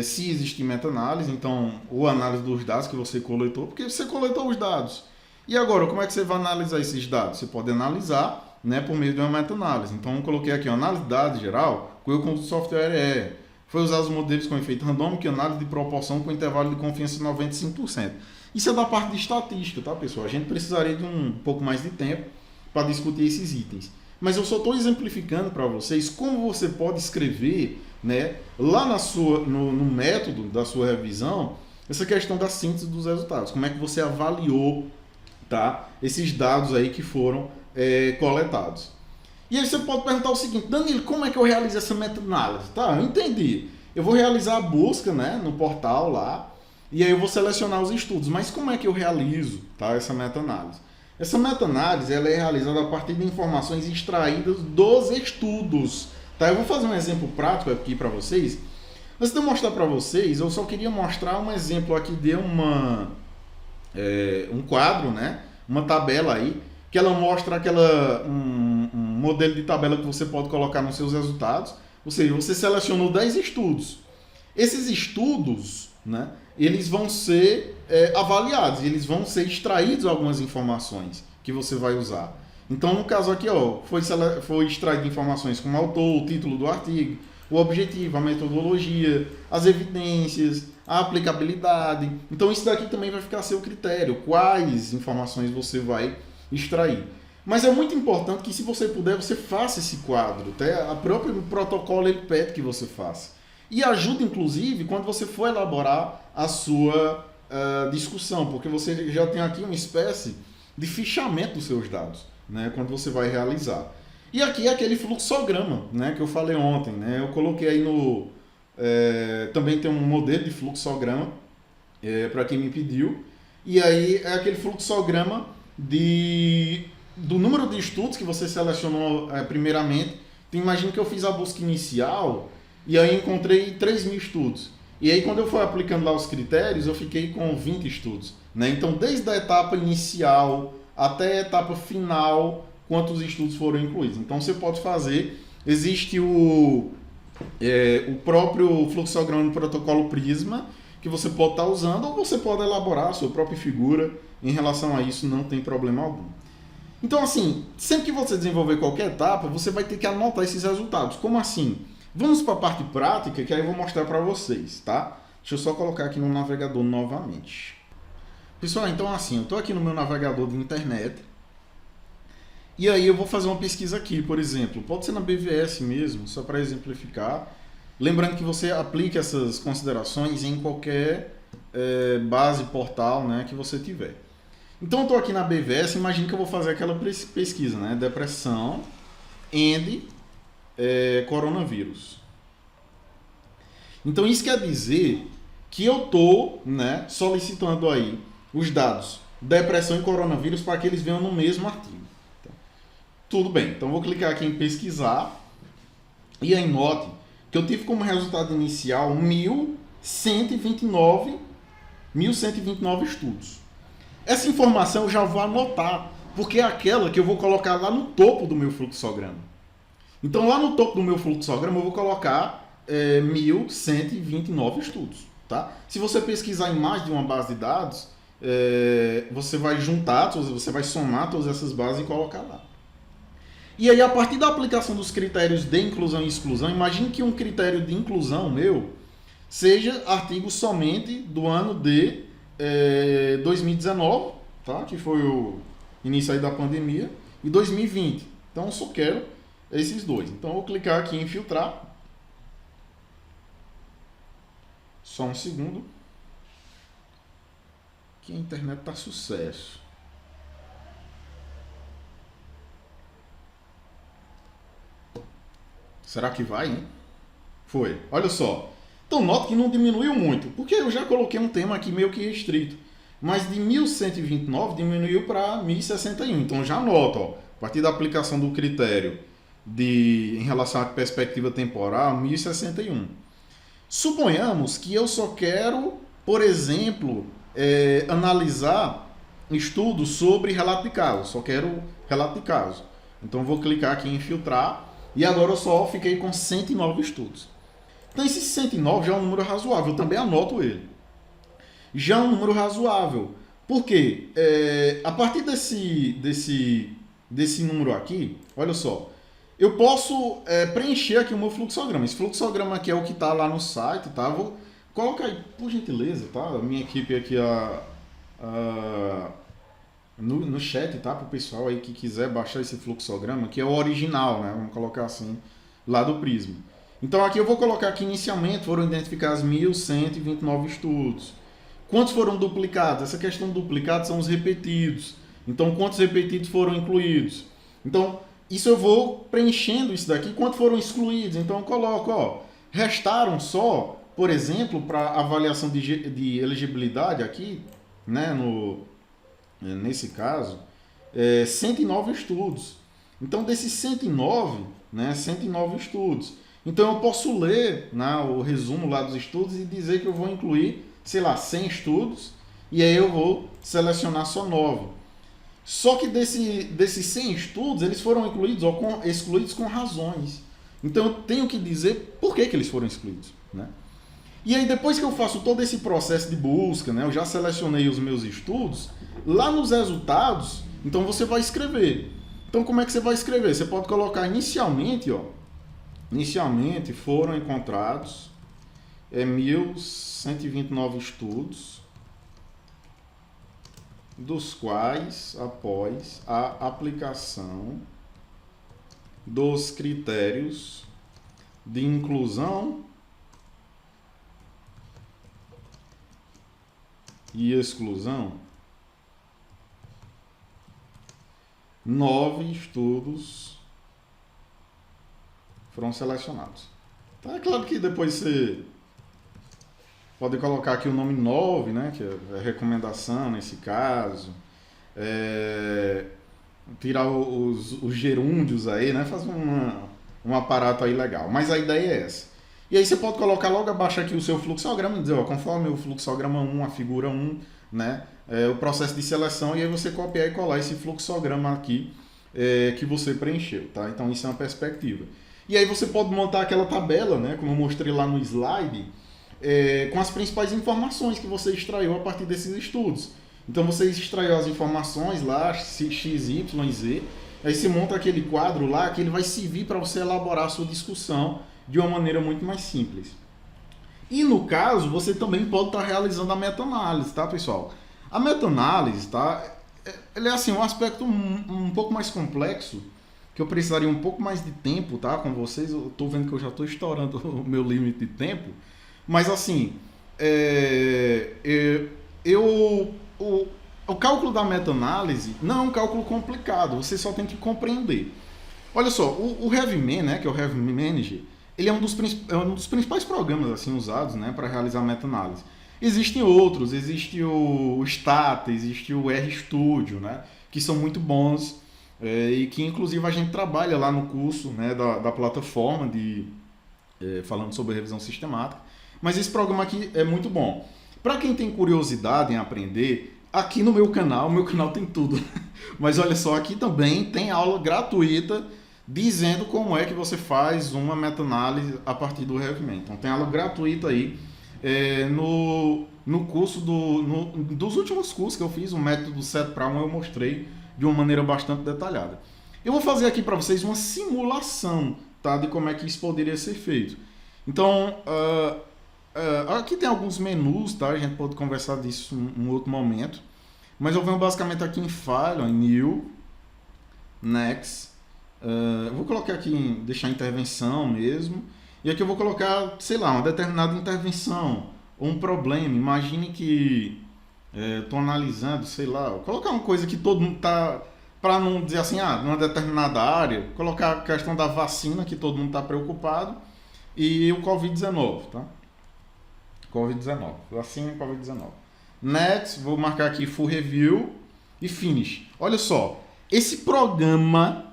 se existe meta-análise, então, ou análise dos dados que você coletou, porque você coletou os dados. E agora, como é que você vai analisar esses dados? Você pode analisar, né, por meio de uma meta-análise. Então, eu coloquei aqui, análise de dados geral, o que o software foi usar os modelos com efeito randômico e análise de proporção com intervalo de confiança de 95%. Isso é da parte de estatística, tá, pessoal? A gente precisaria de um pouco mais de tempo para discutir esses itens. Mas eu só estou exemplificando para vocês como você pode escrever, né, lá no método da sua revisão, essa questão da síntese dos resultados. Como é que você avaliou, tá, esses dados aí que foram coletados. E aí você pode perguntar o seguinte: Danilo, como é que eu realizo essa meta-análise? Tá, eu entendi. Eu vou realizar a busca, né, no portal lá, e aí eu vou selecionar os estudos. Mas como é que eu realizo, tá, essa meta-análise? Essa meta-análise ela é realizada a partir de informações extraídas dos estudos. Tá? Eu vou fazer um exemplo prático aqui para vocês. Antes de eu mostrar para vocês, eu só queria mostrar um exemplo aqui de um quadro, né? Uma tabela aí, que ela mostra um modelo de tabela que você pode colocar nos seus resultados. Ou seja, você selecionou 10 estudos. Esses estudos, né, eles vão ser avaliados, eles vão ser extraídos algumas informações que você vai usar. Então, no caso aqui, ó, foi extraído informações como o autor, o título do artigo, o objetivo, a metodologia, as evidências, a aplicabilidade. Então, isso daqui também vai ficar a seu critério, quais informações você vai extrair. Mas é muito importante que, se você puder, você faça esse quadro. Tá? A própria protocolo ele pede que você faça. E ajuda, inclusive, quando você for elaborar a sua discussão, porque você já tem aqui uma espécie de fichamento dos seus dados, né, quando você vai realizar. E aqui é aquele fluxograma, né, que eu falei ontem. Né, eu coloquei aí também tem um modelo de fluxograma, para quem me pediu. E aí é aquele fluxograma do número de estudos que você selecionou primeiramente. Então, imagina que eu fiz a busca inicial e aí encontrei 3.000 estudos. E aí, quando eu fui aplicando lá os critérios, eu fiquei com 20 estudos. Né? Então, desde a etapa inicial até a etapa final, quantos estudos foram incluídos. Então, você pode fazer. Existe o próprio fluxograma do protocolo Prisma, que você pode estar usando, ou você pode elaborar a sua própria figura. Em relação a isso, não tem problema algum. Então, assim, sempre que você desenvolver qualquer etapa, você vai ter que anotar esses resultados. Como assim? Vamos para a parte prática, que aí eu vou mostrar para vocês, tá? Deixa eu só colocar aqui no navegador novamente. Pessoal, então assim, eu estou aqui no meu navegador de internet. E aí eu vou fazer uma pesquisa aqui, por exemplo. Pode ser na BVS mesmo, só para exemplificar. Lembrando que você aplica essas considerações em qualquer base, portal, né, que você tiver. Então eu estou aqui na BVS, imagina que eu vou fazer aquela pesquisa, né? Depressão coronavírus. Então isso quer dizer que eu estou, né, solicitando aí os dados depressão e coronavírus para que eles venham no mesmo artigo. Então, tudo bem, então vou clicar aqui em pesquisar e aí note que eu tive como resultado inicial 1.129 estudos. Essa informação eu já vou anotar, porque é aquela que eu vou colocar lá no topo do meu fluxograma. Então, lá no topo do meu fluxograma, eu vou colocar 1.129 estudos. Tá? Se você pesquisar em mais de uma base de dados, você vai juntar, você vai somar todas essas bases e colocar lá. E aí, a partir da aplicação dos critérios de inclusão e exclusão, imagine que um critério de inclusão meu seja artigo somente do ano de 2019, tá? Que foi o início aí da pandemia, e 2020. Então, eu só quero esses dois. Então, eu vou clicar aqui em filtrar. Só um segundo. Que a internet tá sucesso. Será que vai, hein? Foi. Olha só. Então, nota que não diminuiu muito, porque eu já coloquei um tema aqui meio que restrito. Mas de 1.129 diminuiu para 1.061. Então, já nota, ó, a partir da aplicação do critério em relação à perspectiva temporal, 1.061. Suponhamos que eu só quero, por exemplo, analisar estudos sobre relato de caso. Só quero relato de caso. Então eu vou clicar aqui em filtrar e agora eu só fiquei com 109 estudos. Então esse 109 já é um número razoável, eu também anoto ele. Já é um número razoável. Por quê? A partir desse número aqui, olha só, eu posso preencher aqui o meu fluxograma. Esse fluxograma aqui é o que está lá no site, tá? Vou colocar aí, por gentileza, tá? A minha equipe aqui no chat, tá? Para o pessoal aí que quiser baixar esse fluxograma, que é o original, né? Vamos colocar assim, lá do Prisma. Então aqui eu vou colocar que inicialmente foram identificados 1.129 estudos. Quantos foram duplicados? Essa questão de duplicados são os repetidos. Então, quantos repetidos foram incluídos? Então, isso eu vou preenchendo isso daqui. Quantos foram excluídos? Então, eu coloco, ó, restaram só, por exemplo, para avaliação de elegibilidade aqui, né, nesse caso, 109 estudos. Então, desses 109, né, 109 estudos. Então, eu posso ler, né, o resumo lá dos estudos e dizer que eu vou incluir, sei lá, 100 estudos, e aí eu vou selecionar só 9. Só que desses 100 estudos, eles foram excluídos com razões. Então eu tenho que dizer por que eles foram excluídos, né? E aí depois que eu faço todo esse processo de busca, né, eu já selecionei os meus estudos, lá nos resultados, então você vai escrever. Então como é que você vai escrever? Você pode colocar inicialmente, ó, inicialmente foram encontrados 1.129 estudos, dos quais, após a aplicação dos critérios de inclusão e exclusão, 9 estudos foram selecionados. Então é claro que depois você pode colocar aqui o nome 9, né, que é recomendação nesse caso. Tirar os gerúndios aí, né, fazer um aparato aí legal. Mas a ideia é essa. E aí você pode colocar logo abaixo aqui o seu fluxograma e dizer, ó, conforme o fluxograma 1, a figura 1, né, o processo de seleção, e aí você copiar e colar esse fluxograma aqui que você preencheu, tá? Então isso é uma perspectiva. E aí você pode montar aquela tabela, né, como eu mostrei lá no slide, com as principais informações que você extraiu a partir desses estudos. Então você extraiu as informações lá, X, Y, Z, aí você monta aquele quadro lá que ele vai servir para você elaborar a sua discussão de uma maneira muito mais simples. E no caso, você também pode estar realizando a meta-análise, tá, pessoal? A meta-análise, tá, ele é assim, um aspecto um pouco mais complexo, que eu precisaria um pouco mais de tempo, tá, com vocês. Eu estou vendo que eu já estou estourando o meu limite de tempo. Mas assim, o cálculo da meta-análise não é um cálculo complicado, você só tem que compreender. Olha só, o HeavyMan, né, que é o Heavy Manager, ele é um dos principais programas assim, usados, né, para realizar meta-análise. Existem outros, existe o Stata, existe o RStudio, né, que são muito bons e que inclusive a gente trabalha lá no curso, né, da plataforma falando sobre revisão sistemática. Mas esse programa aqui é muito bom. Para quem tem curiosidade em aprender, aqui no meu canal tem tudo. Mas olha só, aqui também tem aula gratuita dizendo como é que você faz uma meta-análise a partir do HeavyMan. Então tem aula gratuita aí no curso dos últimos cursos que eu fiz, o método 7/1, eu mostrei de uma maneira bastante detalhada. Eu vou fazer aqui para vocês uma simulação, tá, de como é que isso poderia ser feito. Então, aqui tem alguns menus, tá? A gente pode conversar disso em um outro momento. Mas eu venho basicamente aqui em File, em New, Next. Eu vou colocar aqui, deixar intervenção mesmo. E aqui eu vou colocar, sei lá, uma determinada intervenção ou um problema. Imagine que estou analisando, sei lá, vou colocar uma coisa que todo mundo está... Para não dizer assim, numa determinada área, colocar a questão da vacina, que todo mundo está preocupado, e o Covid-19, tá? Covid-19, vacina e Covid-19. Next, vou marcar aqui Full Review e Finish. Olha só, esse programa,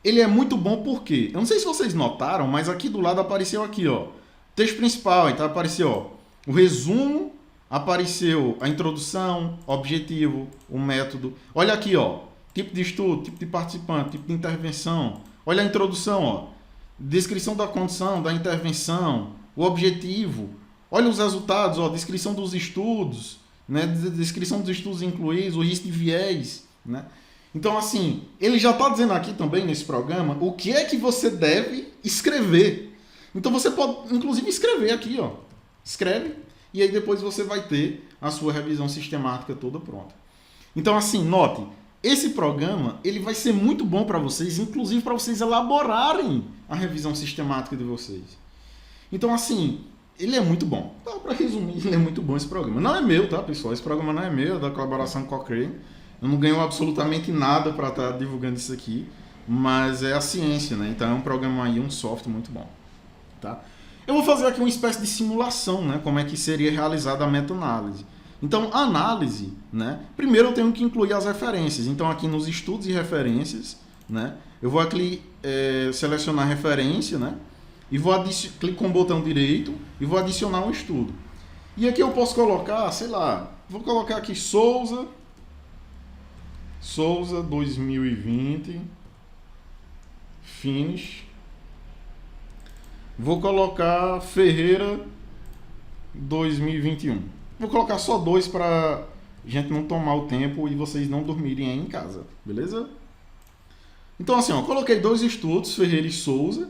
ele é muito bom porque, eu não sei se vocês notaram, mas aqui do lado apareceu aqui, ó, texto principal, então apareceu, ó, o resumo, apareceu a introdução, objetivo, o método. Olha aqui, ó, tipo de estudo, tipo de participante, tipo de intervenção. Olha a introdução, ó. Descrição da condição, da intervenção, o objetivo. Olha os resultados, ó, descrição dos estudos, né? Descrição dos estudos incluídos, o risco de viés, né? Então, assim, ele já está dizendo aqui também nesse programa o que é que você deve escrever. Então, você pode, inclusive, escrever aqui, ó. Escreve, e aí depois você vai ter a sua revisão sistemática toda pronta. Então, assim, note, esse programa ele vai ser muito bom para vocês, inclusive para vocês elaborarem a revisão sistemática de vocês. Então, assim, ele é muito bom. Tá, para resumir, ele é muito bom esse programa. Não é meu, tá, pessoal? Esse programa não é meu, é da colaboração com a Cochrane. Eu não ganho absolutamente nada para estar divulgando isso aqui, mas é a ciência, né? Então é um programa aí, um software muito bom, tá? Eu vou fazer aqui uma espécie de simulação, né? Como é que seria realizada a meta-análise. Então, a análise, né? Primeiro eu tenho que incluir as referências. Então, aqui nos estudos e referências, né? Eu vou aqui selecionar referência, né? E vou clicar com o botão direito e vou adicionar um estudo. E aqui eu posso colocar, sei lá, vou colocar aqui Souza 2020 finish. Vou colocar Ferreira 2021. Vou colocar só 2 para gente não tomar o tempo e vocês não dormirem aí em casa, beleza? Então assim, ó, coloquei 2 estudos, Ferreira e Souza,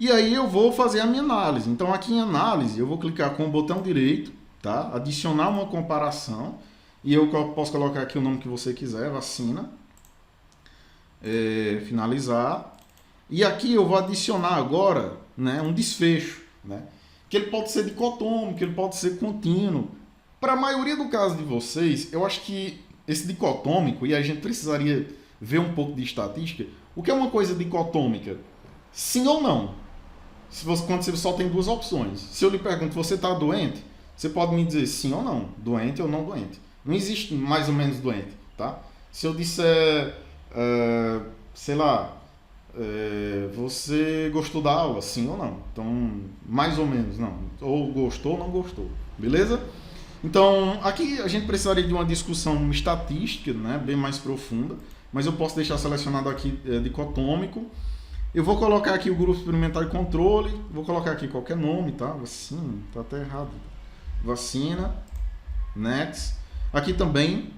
e aí eu vou fazer a minha análise. Então aqui em análise eu vou clicar com o botão direito, tá? Adicionar uma comparação. E eu posso colocar aqui o nome que você quiser, vacina. Finalizar. E aqui eu vou adicionar agora, né, um desfecho, né? Que ele pode ser dicotômico, que ele pode ser contínuo. Para a maioria do caso de vocês, eu acho que esse dicotômico, e a gente precisaria ver um pouco de estatística, o que é uma coisa dicotômica? Sim ou não? Quando você só tem 2 opções. Se eu lhe pergunto, você está doente? Você pode me dizer sim ou não, doente ou não doente. Não existe mais ou menos doente, tá? Se eu disser, sei lá, você gostou da aula, sim ou não? Então, mais ou menos, não. Ou gostou ou não gostou, beleza? Então, aqui a gente precisaria de uma discussão estatística, né, bem mais profunda, mas eu posso deixar selecionado aqui dicotômico. Eu vou colocar aqui o grupo experimental e controle, vou colocar aqui qualquer nome, tá? Vacina, tá até errado. Vacina, next. Aqui também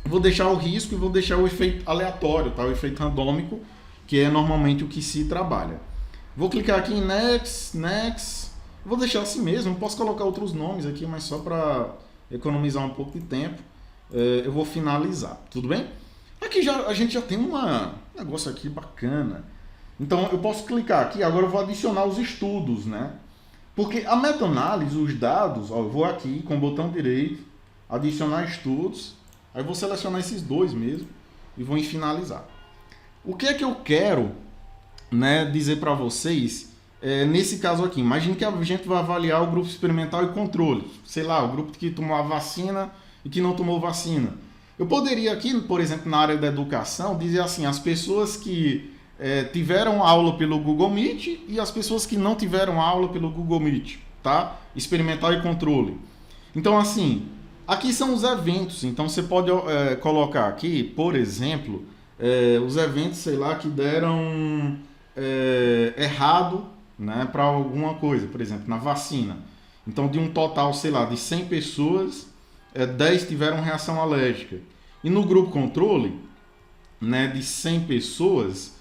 vou deixar o risco e vou deixar o efeito aleatório, tá? O efeito randômico, que é normalmente o que se trabalha. Vou clicar aqui em Next, Next. Vou deixar assim mesmo, posso colocar outros nomes aqui, mas só para economizar um pouco de tempo. Eu vou finalizar, tudo bem? Aqui a gente já tem um negócio aqui bacana. Então eu posso clicar aqui, agora eu vou adicionar os estudos, né? Porque a meta-análise, os dados, ó, eu vou aqui com o botão direito, adicionar estudos, aí vou selecionar esses 2 mesmo e vou em finalizar. O que é que eu quero, né, dizer para vocês nesse caso aqui? Imagine que a gente vai avaliar o grupo experimental e controle, sei lá, o grupo que tomou a vacina e que não tomou vacina. Eu poderia aqui, por exemplo, na área da educação, dizer assim, as pessoas que tiveram aula pelo Google Meet e as pessoas que não tiveram aula pelo Google Meet, tá? Experimental e controle. Então, assim, aqui são os eventos, então você pode colocar aqui, por exemplo, os eventos, sei lá, que deram errado, né, para alguma coisa, por exemplo, na vacina. Então, de um total, sei lá, de 100 pessoas, 10 tiveram reação alérgica. E no grupo controle, né, de 100 pessoas,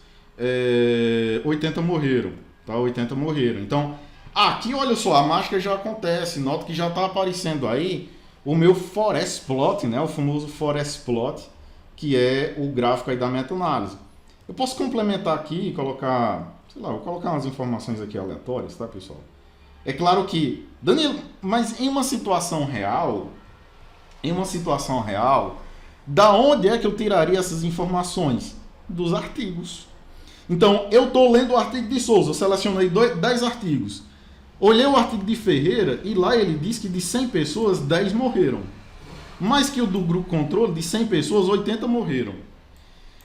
80 morreram, tá? 80 morreram. Então, aqui, olha só, a mágica já acontece, nota que já está aparecendo aí o meu forest plot, né, o famoso forest plot, que é o gráfico aí da meta-análise. Eu posso complementar aqui e colocar, sei lá, vou colocar umas informações aqui aleatórias, tá, pessoal? É claro que, Danilo, mas em uma situação real, da onde é que eu tiraria essas informações? Dos artigos. Então, eu estou lendo o artigo de Souza, eu selecionei 10 artigos. Olhei o artigo de Ferreira e lá ele diz que de 100 pessoas, 10 morreram. Mais que o do grupo controle, de 100 pessoas, 80 morreram.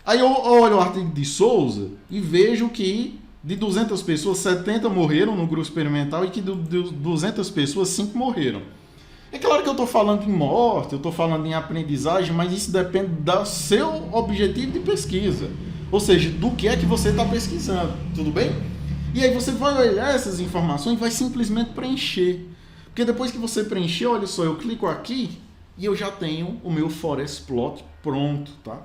Aí eu olho o artigo de Souza e vejo que de 200 pessoas, 70 morreram no grupo experimental e que de 200 pessoas, 5 morreram. É claro que eu estou falando em morte, eu estou falando em aprendizagem, mas isso depende do seu objetivo de pesquisa. Ou seja, do que é que você está pesquisando, tudo bem? E aí você vai olhar essas informações e vai simplesmente preencher. Porque depois que você preencher, olha só, eu clico aqui e eu já tenho o meu Forest Plot pronto, tá?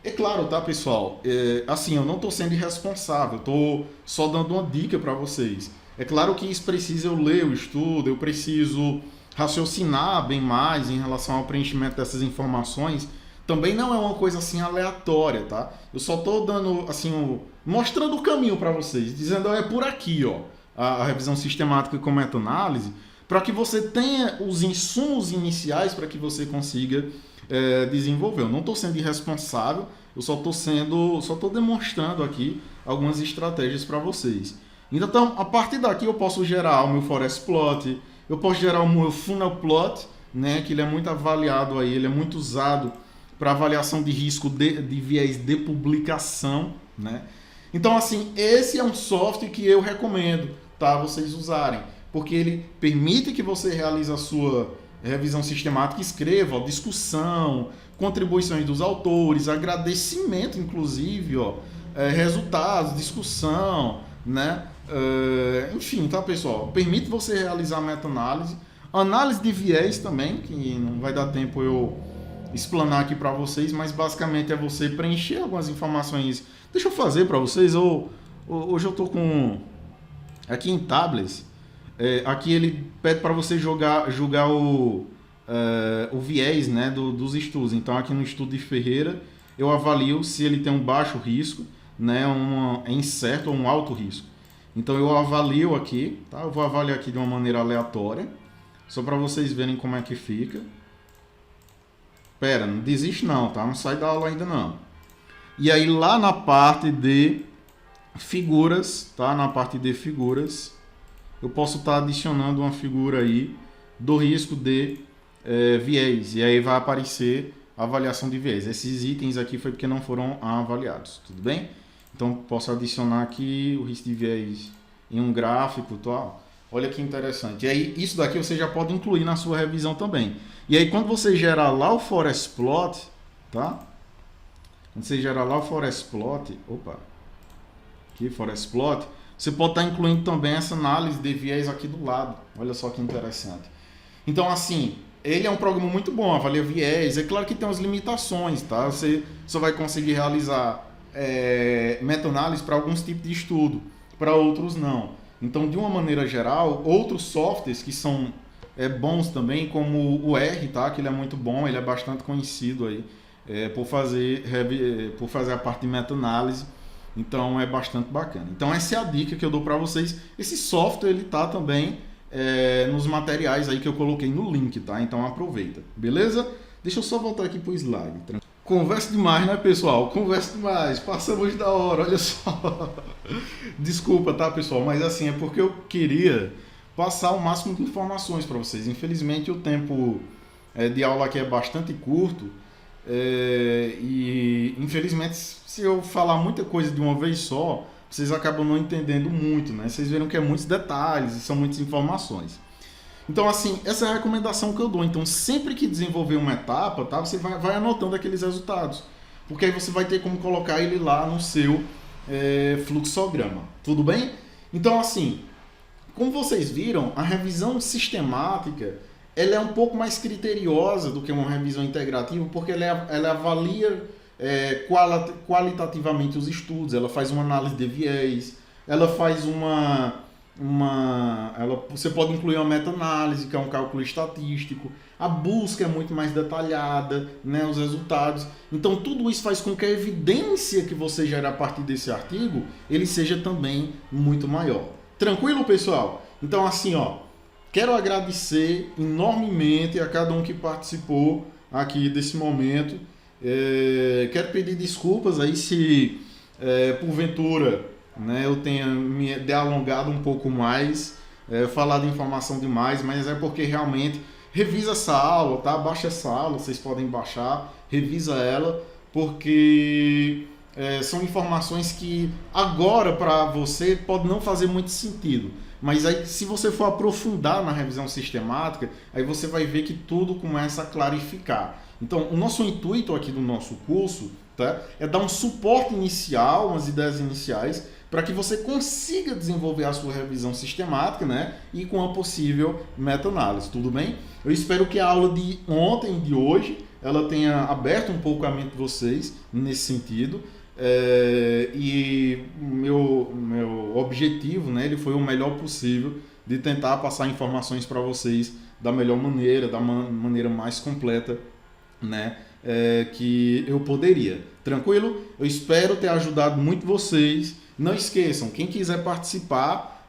É claro, tá, pessoal? Assim, eu não estou sendo irresponsável, estou só dando uma dica para vocês. É claro que isso precisa eu ler o estudo, eu preciso raciocinar bem mais em relação ao preenchimento dessas informações. Também não é uma coisa assim aleatória, tá? Eu só estou dando, assim, mostrando o caminho para vocês, dizendo, é por aqui, ó, a revisão sistemática com meta-análise, para que você tenha os insumos iniciais para que você consiga desenvolver. Eu não estou sendo irresponsável, eu só estou demonstrando aqui algumas estratégias para vocês. Então, a partir daqui eu posso gerar o meu Forest Plot, eu posso gerar o meu Funnel Plot, né, que ele é muito avaliado aí, ele é muito usado para avaliação de risco de viés de publicação, né? Então, assim, esse é um software que eu recomendo, tá, vocês usarem, porque ele permite que você realize a sua revisão sistemática, escreva, ó, discussão, contribuições dos autores, agradecimento, inclusive, ó, resultados, discussão, né? Enfim, tá, pessoal? Permite você realizar meta-análise, análise de viés também, que não vai dar tempo eu explanar aqui para vocês, mas basicamente é você preencher algumas informações. Deixa eu fazer para vocês. Hoje eu tô com aqui em tablets. Aqui ele pede para você julgar o viés, né, dos estudos. Então aqui no estudo de Ferreira eu avalio se ele tem um baixo risco, né, é incerto ou um alto risco. Então eu avalio aqui, tá? Eu vou avaliar aqui de uma maneira aleatória, só para vocês verem como é que fica. Pera, não desiste não, tá? Não sai da aula ainda não. E aí lá na parte de figuras, tá? Na parte de figuras, eu posso estar adicionando uma figura aí do risco de viés. E aí vai aparecer a avaliação de viés. Esses itens aqui foi porque não foram avaliados, tudo bem? Então posso adicionar aqui o risco de viés em um gráfico, tá? Olha que interessante. E aí isso daqui você já pode incluir na sua revisão também. E aí quando você gerar lá o Forest Plot, tá? Quando você gerar lá o Forest Plot, aqui Forest Plot, você pode estar incluindo também essa análise de viés aqui do lado. Olha só que interessante. Então assim, ele é um programa muito bom, avalia viés. É claro que tem umas limitações, tá? Você só vai conseguir realizar meta-análise para alguns tipos de estudo, para outros não. Então, de uma maneira geral, outros softwares que são bons também, como o R, tá? Que ele é muito bom, ele é bastante conhecido aí por fazer a parte de meta-análise. Então, é bastante bacana. Então, essa é a dica que eu dou para vocês. Esse software, ele tá também nos materiais aí que eu coloquei no link, tá? Então, aproveita, beleza? Deixa eu só voltar aqui pro slide. Conversa demais, né, pessoal? Conversa demais. Passamos da hora, olha só. Desculpa, tá, pessoal? Mas assim, é porque eu queria passar o máximo de informações para vocês. Infelizmente, o tempo de aula aqui é bastante curto. E, infelizmente, se eu falar muita coisa de uma vez só, vocês acabam não entendendo muito, né? Vocês viram que é muitos detalhes e são muitas informações. Então, assim, essa é a recomendação que eu dou. Então, sempre que desenvolver uma etapa, tá, você vai anotando aqueles resultados. Porque aí você vai ter como colocar ele lá no seu fluxograma. Tudo bem? Então, assim, como vocês viram, a revisão sistemática ela é um pouco mais criteriosa do que uma revisão integrativa, porque ela avalia qualitativamente os estudos, ela faz uma análise de viés, ela faz você pode incluir uma meta-análise, que é um cálculo estatístico, a busca é muito mais detalhada, né, os resultados. Então tudo isso faz com que a evidência que você gera a partir desse artigo, ele seja também muito maior. Tranquilo, pessoal? Então assim, ó, quero agradecer enormemente a cada um que participou aqui desse momento. Quero pedir desculpas aí se porventura, né, eu tenha me alongado um pouco mais, falado informação demais, mas é porque realmente revisa essa aula, tá? Baixa essa aula, vocês podem baixar, revisa ela, porque são informações que agora para você pode não fazer muito sentido, Mas aí, se você for aprofundar na revisão sistemática, aí você vai ver que tudo começa a clarificar. Então, o nosso intuito aqui do nosso curso, tá, é dar um suporte inicial, umas ideias iniciais, para que você consiga desenvolver a sua revisão sistemática, né, e com a possível meta-análise, tudo bem? Eu espero que a aula de ontem e de hoje ela tenha aberto um pouco a mente de vocês nesse sentido. E meu objetivo, né, ele foi o melhor possível de tentar passar informações para vocês da melhor maneira, da maneira mais completa, né, que eu poderia. Tranquilo? Eu espero ter ajudado muito vocês. Não esqueçam, quem quiser participar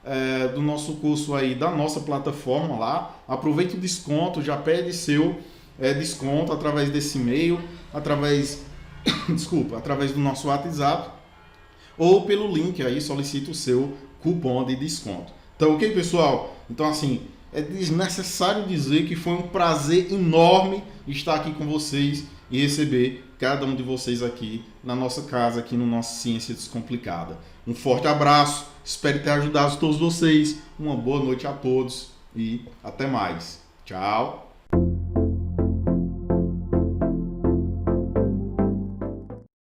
do nosso curso aí, da nossa plataforma lá, aproveite o desconto, já pede seu desconto através desse e-mail, através do nosso WhatsApp ou pelo link aí, solicite o seu cupom de desconto. Então, ok, pessoal? Então, assim, é desnecessário dizer que foi um prazer enorme estar aqui com vocês e receber cada um de vocês aqui na nossa casa, aqui no nosso Ciência Descomplicada. Um forte abraço, espero ter ajudado todos vocês. Uma boa noite a todos e até mais. Tchau!